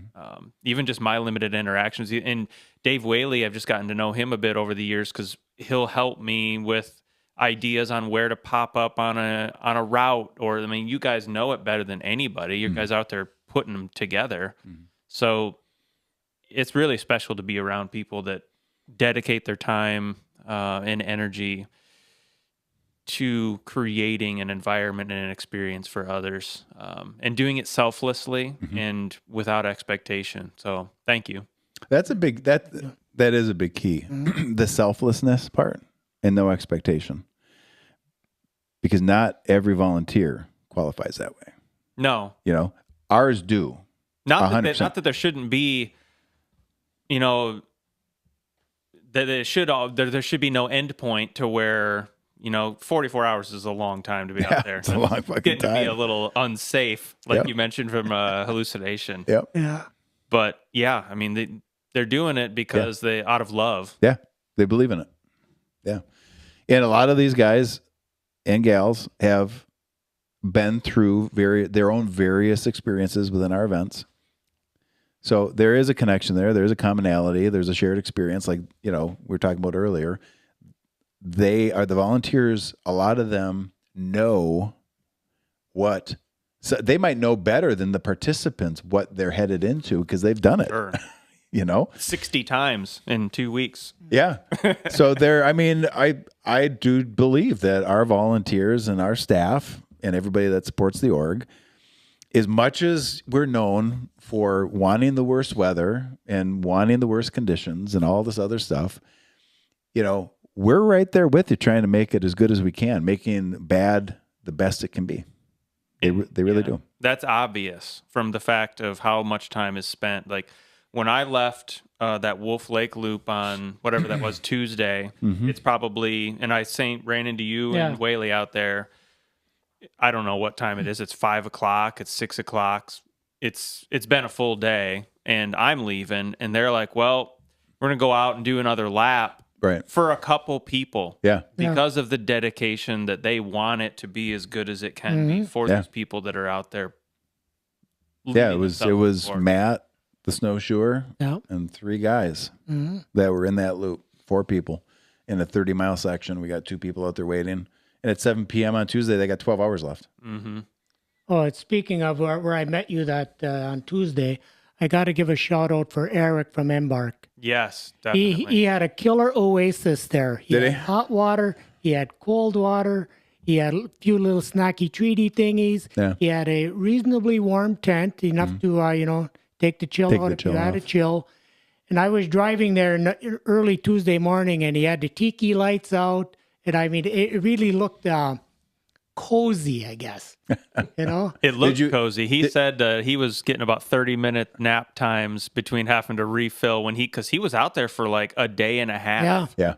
Even just my limited interactions. And Dave Whaley, I've just gotten to know him a bit over the years because he'll help me with ideas on where to pop up on a route. Or, I mean, you guys know it better than anybody. You guys out there putting them together. So it's really special to be around people that dedicate their time and energy to creating an environment and an experience for others, and doing it selflessly and without expectation. So thank you. That's a big, that is a big key. The selflessness part and no expectation, because not every volunteer qualifies that way. No, You know, ours do. not 100%. that there shouldn't be, you know, that it should there should be no end point to where, you know, 44 hours is a long time to be out there. It's a long fucking Getting to be a time. little unsafe, like Yep. you mentioned from hallucination. Yep. Yeah. But yeah, I mean, they're doing it because they out of love. Yeah. They believe in it. Yeah. And a lot of these guys and gals have been through their own various experiences within our events. So there is a connection there. There's a commonality. There's a shared experience. Like, you know, we were talking about earlier. They are the volunteers. A lot of them know so they might know better than the participants what they're headed into because they've done it, Sure. you know? 60 times in 2 weeks. Yeah. So I do believe that our volunteers and our staff and everybody that supports the org, as much as we're known for wanting the worst weather and wanting the worst conditions and all this other stuff, you know, we're right there with you trying to make it as good as we can, making bad the best it can be. They really do. That's obvious from the fact of how much time is spent. Like when I left that Wolf Lake loop on whatever that was Tuesday, it's probably, and I ran into you and Whaley out there. I don't know what time it is. It's 5 o'clock. It's 6 o'clock. It's been a full day and I'm leaving and they're like, well, we're going to go out and do another lap. Right. For a couple people. Yeah. Because of the dedication that they want it to be as good as it can be for these people that are out there. Yeah, it was Matt, the snowshoer, Yep. and 3 guys that were in that loop. 4 people in a 30-mile section. We got 2 people out there waiting. And at 7 p.m. on Tuesday, they got 12 hours left. Oh, it's speaking of where I met you that on Tuesday, I got to give a shout out for Eric from Embark. Yes, definitely. He had a killer oasis there. Did had he? hot water. He had cold water. He had a few little snacky treaty thingies. Yeah. He had a reasonably warm tent, enough to take the chill out if you had a chill. And I was driving there early Tuesday morning, and he had the tiki lights out. And I mean, it really looked cozy, I guess. You know, It looked cozy. He said he was getting about 30-minute nap times between having to refill because he was out there for like a day and a half. yeah.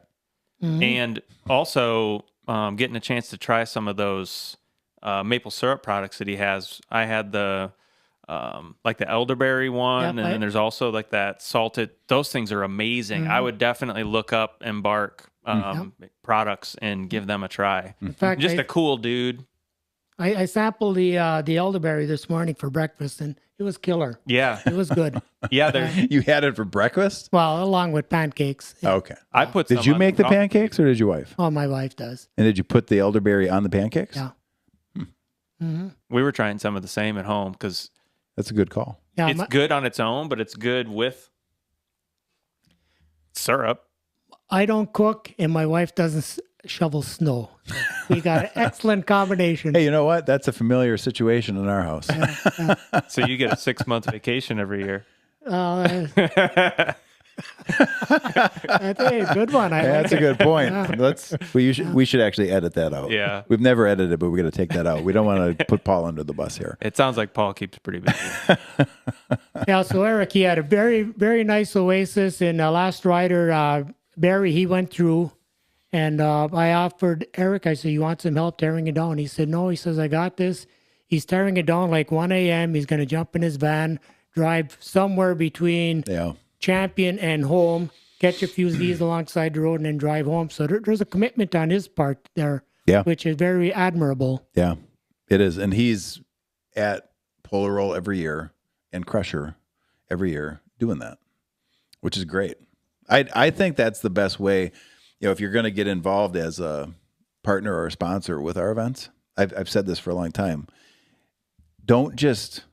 Yeah. And also getting a chance to try some of those maple syrup products that he has. I had the like the elderberry one, and then there's also like that salted. Those things are amazing. I would definitely look up Embark products and give them a try. In fact, Just a cool dude. I sampled the elderberry this morning for breakfast, and it was killer. Yeah, It was good. yeah. You had it for breakfast? Well, along with pancakes. Okay. I put. Did some you on make the coffee. pancakes or did your wife? Oh, my wife does. And did you put the elderberry on the pancakes? Yeah. We were trying some of the same at home because That's a good call. Yeah, it's good on its own, but it's good with syrup. I don't cook, and my wife doesn't shovel snow. We got an excellent combination. Hey, you know what? That's a familiar situation in our house. So you get a 6-month vacation every year. That's a good one. That's a good point. We should actually edit that out. Yeah. We've never edited it, but we're going to take that out. We don't want to put Paul under the bus here. It sounds like Paul keeps pretty busy. Yeah, so Eric, he had a very, very nice oasis. And the last rider, Barry, he went through. And I offered Eric, I said, you want some help tearing it down? He said, no. He says, I got this. He's tearing it down like 1 a.m. He's going to jump in his van, drive somewhere between Champion and home, catch a few Z's alongside the road, and then drive home. So there's a commitment on his part there, which is very admirable. Yeah, it is. And he's at Polar Roll every year and Crusher every year doing that, which is great. I think that's the best way, if you're going to get involved as a partner or a sponsor with our events. I've said this for a long time. Don't just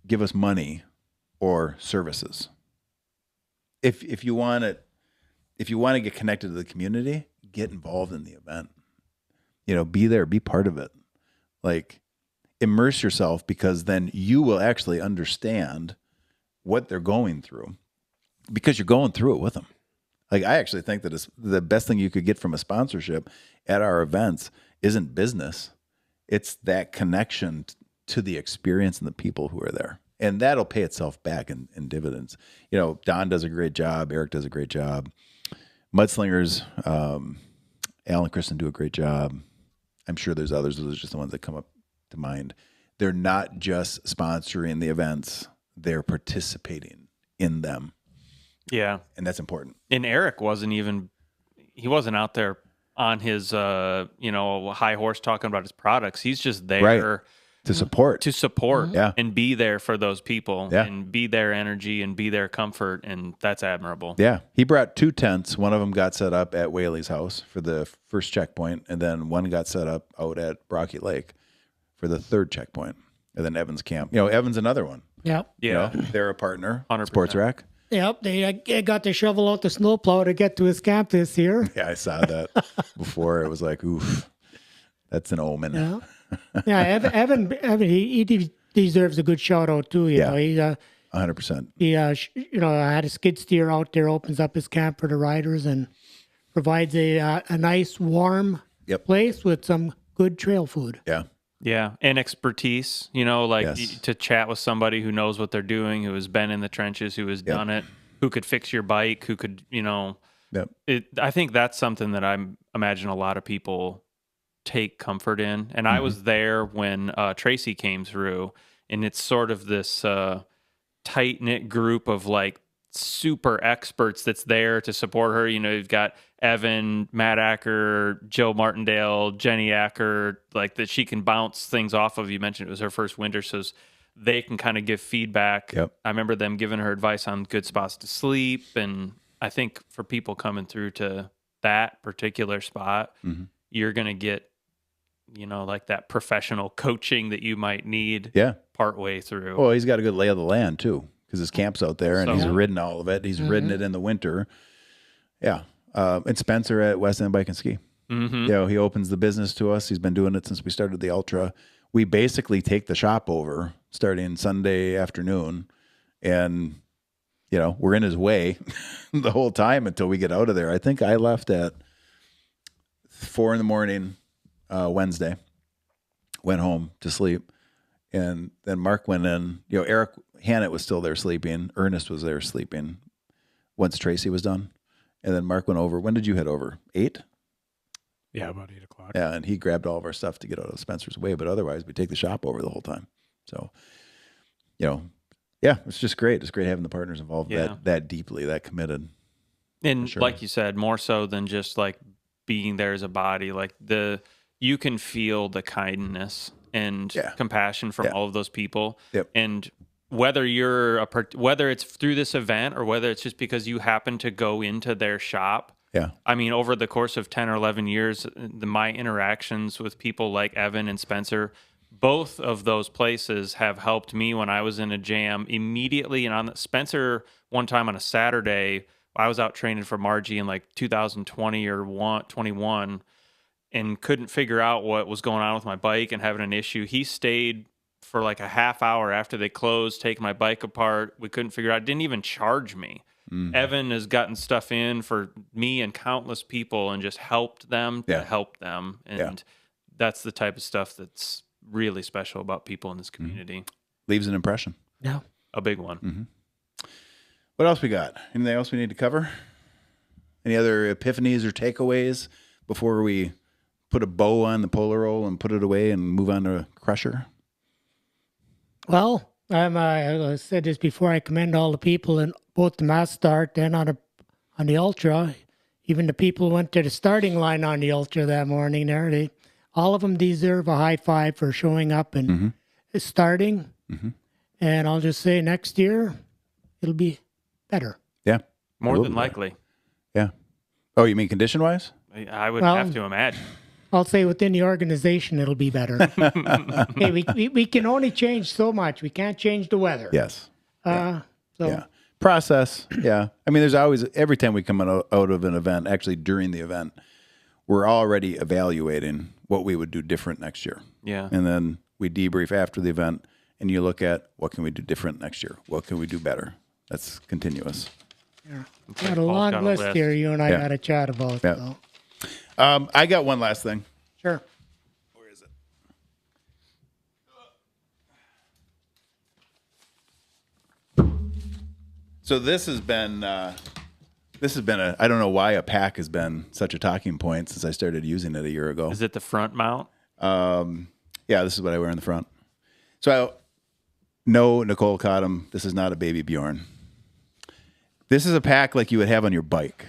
give us money or services. If you want to get connected to the community, get involved in the event. Be there, be part of it. Like, immerse yourself, because then you will actually understand what they're going through, because you're going through it with them. Like, I actually think that the best thing you could get from a sponsorship at our events isn't business. It's that connection to the experience and the people who are there. And that'll pay itself back in dividends. Don does a great job. Eric does a great job. Mudslingers, Alan and Kristen do a great job. I'm sure there's others. Those are just the ones that come up to mind. They're not just sponsoring the events. They're participating in them. Yeah. And that's important. And Eric wasn't out there on his, high horse talking about his products. He's just there to support, and be there for those people and be their energy and be their comfort. And that's admirable. Yeah. He brought 2 tents. One of them got set up at Whaley's house for the first checkpoint. And then one got set up out at Brocky Lake for the 3rd checkpoint. And then Evan's camp. Evan's another one. Yep. Yeah. They're a partner. 100%. Sports Rack. Yep, they got to shovel out the snowplow to get to his camp this year. Yeah, I saw that before. It was like, oof, that's an omen. Yeah, Evan, he deserves a good shout out too. You know, he's 100%. He had a skid steer out there, opens up his camp for the riders, and provides a nice warm place with some good trail food. Yeah. Yeah, and expertise, to chat with somebody who knows what they're doing, who has been in the trenches, who has done it, who could fix your bike, who could, I think that's something that I imagine a lot of people take comfort in. And I was there when Tracy came through, and it's sort of this tight-knit group of super experts that's there to support her. You've got Evan, Matt Acker, Joe Martindale, Jenny Acker, that she can bounce things off of. You mentioned it was her first winter, so they can kind of give feedback. Yep. I remember them giving her advice on good spots to sleep. And I think for people coming through to that particular spot, you're going to get, that professional coaching that you might need partway through. Well, he's got a good lay of the land too, because his camp's out there, and he's ridden all of it. He's ridden it in the winter. Yeah. And Spencer at West End Bike and Ski. He opens the business to us. He's been doing it since we started the Ultra. We basically take the shop over starting Sunday afternoon, and, we're in his way the whole time until we get out of there. I think I left at 4 a.m. Wednesday, went home to sleep. And then Mark went in. Eric Hannett was still there sleeping. Ernest was there sleeping once Tracy was done. And then Mark went over. When did you head over? 8? Yeah, about 8 o'clock. Yeah, and he grabbed all of our stuff to get out of Spencer's way. But otherwise, we take the shop over the whole time. So, it's just great. It's great having the partners involved that deeply, that committed. And like you said, more so than just being there as a body. You can feel the kindness and compassion from all of those people. Yep. And whether whether it's through this event or whether it's just because you happen to go into their shop. Yeah. I mean, over the course of 10 or 11 years, my interactions with people like Evan and Spencer, both of those places have helped me when I was in a jam immediately. And Spencer, one time on a Saturday, I was out training for Margie in 2020 or 21 and couldn't figure out what was going on with my bike and having an issue. He stayed for a half hour after they closed, taking my bike apart. We couldn't figure out. Didn't even charge me. Evan has gotten stuff in for me and countless people and just helped them to help them. And that's the type of stuff that's really special about people in this community. Leaves an impression. Yeah. A big one. What else we got? Anything else we need to cover? Any other epiphanies or takeaways before we put a bow on the Polar Roll and put it away and move on to Crusher? Well, I said this before. I commend all the people in both the mass start and on the ultra. Even the people who went to the starting line on the ultra that morning. There, all of them deserve a high five for showing up and starting. Mm-hmm. And I'll just say, next year it'll be better. Yeah, More than likely. Yeah. Oh, you mean condition wise? I would have to imagine. I'll say within the organization, it'll be better. Hey, we can only change so much. We can't change the weather. Yes. So Process. Yeah. I mean, there's always, every time we come out of an event, actually during the event, we're already evaluating what we would do different next year. Yeah. And then we debrief after the event and you look at what can we do different next year? What can we do better? That's continuous. yeah. Got a long list here you and I got to chat about. Yeah. So. I got one last thing. Sure. Where is it? So this has been I don't know why a pack has been such a talking point since I started using it a year ago. Is it the front mount? Yeah, this is what I wear in the front. So no, Nicole caught him. This is not a baby Bjorn. This is a pack like you would have on your bike,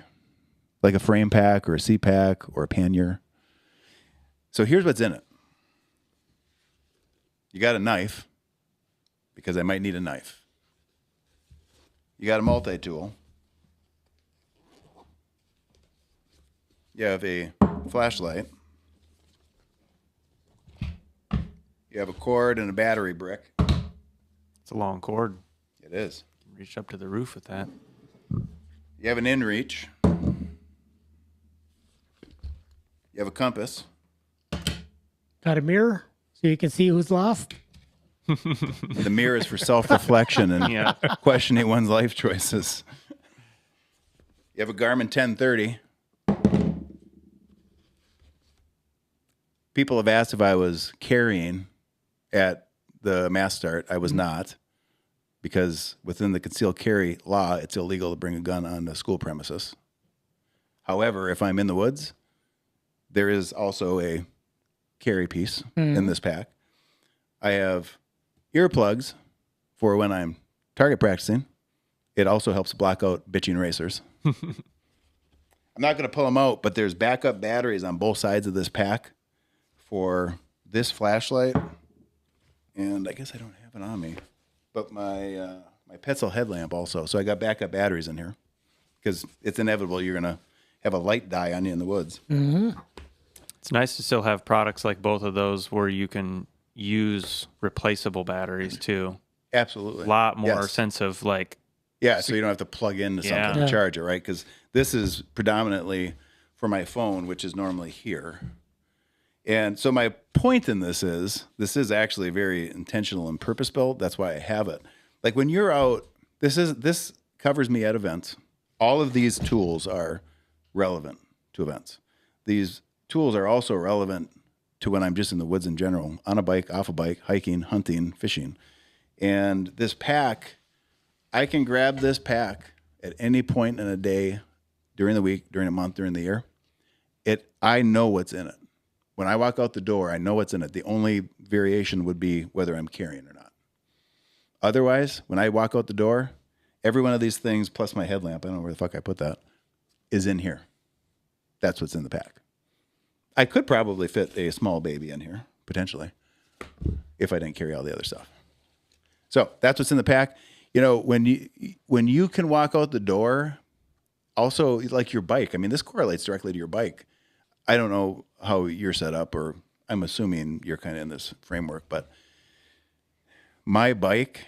like a frame pack or a seat pack or a pannier. So here's what's in it. You got a knife, because I might need a knife. You got a multi-tool. You have a flashlight. You have a cord and a battery brick. It's a long cord. It is. You can reach up to the roof with that. You have an inReach. You have a compass. Got a mirror so you can see who's lost. The mirror is for self-reflection and questioning one's life choices. You have a Garmin 1030. People have asked if I was carrying at the mass start. I was not, because within the concealed carry law, it's illegal to bring a gun on the school premises. However, if I'm in the woods, there is also a carry piece in this pack. I have earplugs for when I'm target practicing. It also helps block out bitching racers. I'm not going to pull them out, but there's backup batteries on both sides of this pack for this flashlight. And I guess I don't have it on me, but my Petzl headlamp also. So I got backup batteries in here because it's inevitable you're going to have a light die on you in the woods. Mm-hmm. It's nice to still have products like both of those where you can use replaceable batteries too. Absolutely. A lot more sense of like. Yeah, so you don't have to plug into something to charge it, right? Because this is predominantly for my phone, which is normally here. And so my point in this is actually very intentional and purpose-built. That's why I have it. Like when you're out, this covers me at events. All of these tools are relevant to events. These tools are also relevant to when I'm just in the woods in general, on a bike, off a bike, hiking, hunting, fishing. And this pack, I can grab this pack at any point in a day, during the week, during a month, during the year. I know what's in it. When I walk out the door, I know what's in it. The only variation would be whether I'm carrying or not. Otherwise, when I walk out the door, every one of these things, plus my headlamp, I don't know where the fuck I put that, is in here. That's what's in the pack. I could probably fit a small baby in here, potentially, if I didn't carry all the other stuff. So that's what's in the pack. You know, when you can walk out the door, also like your bike, I mean, this correlates directly to your bike. I don't know how you're set up, or I'm assuming you're kind of in this framework, but my bike,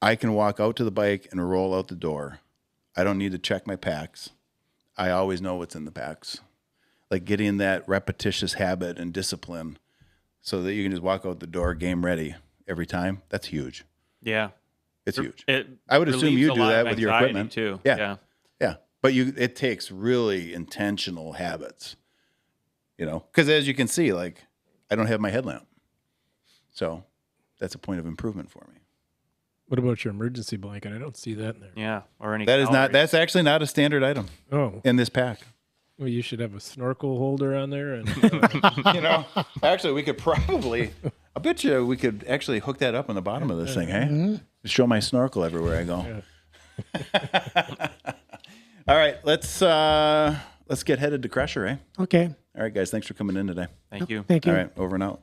I can walk out to the bike and roll out the door. I don't need to check my packs. I always know what's in the packs. Like getting that repetitious habit and discipline so that you can just walk out the door game ready every time. That's huge. Yeah. It's huge. I would assume you do that with your equipment too. Yeah. But it takes really intentional habits, you know, because as you can see, like I don't have my headlamp. So that's a point of improvement for me. What about your emergency blanket? I don't see that in there. Yeah. Or any. That's actually not a standard item in this pack. Well, you should have a snorkel holder on there. And you know, actually we could probably, I bet you we could actually hook that up on the bottom of this thing, hey? Show my snorkel everywhere I go. All right, let's get headed to Crusher, eh? Okay. All right, guys, thanks for coming in today. Thank you. Thank you. All right, over and out.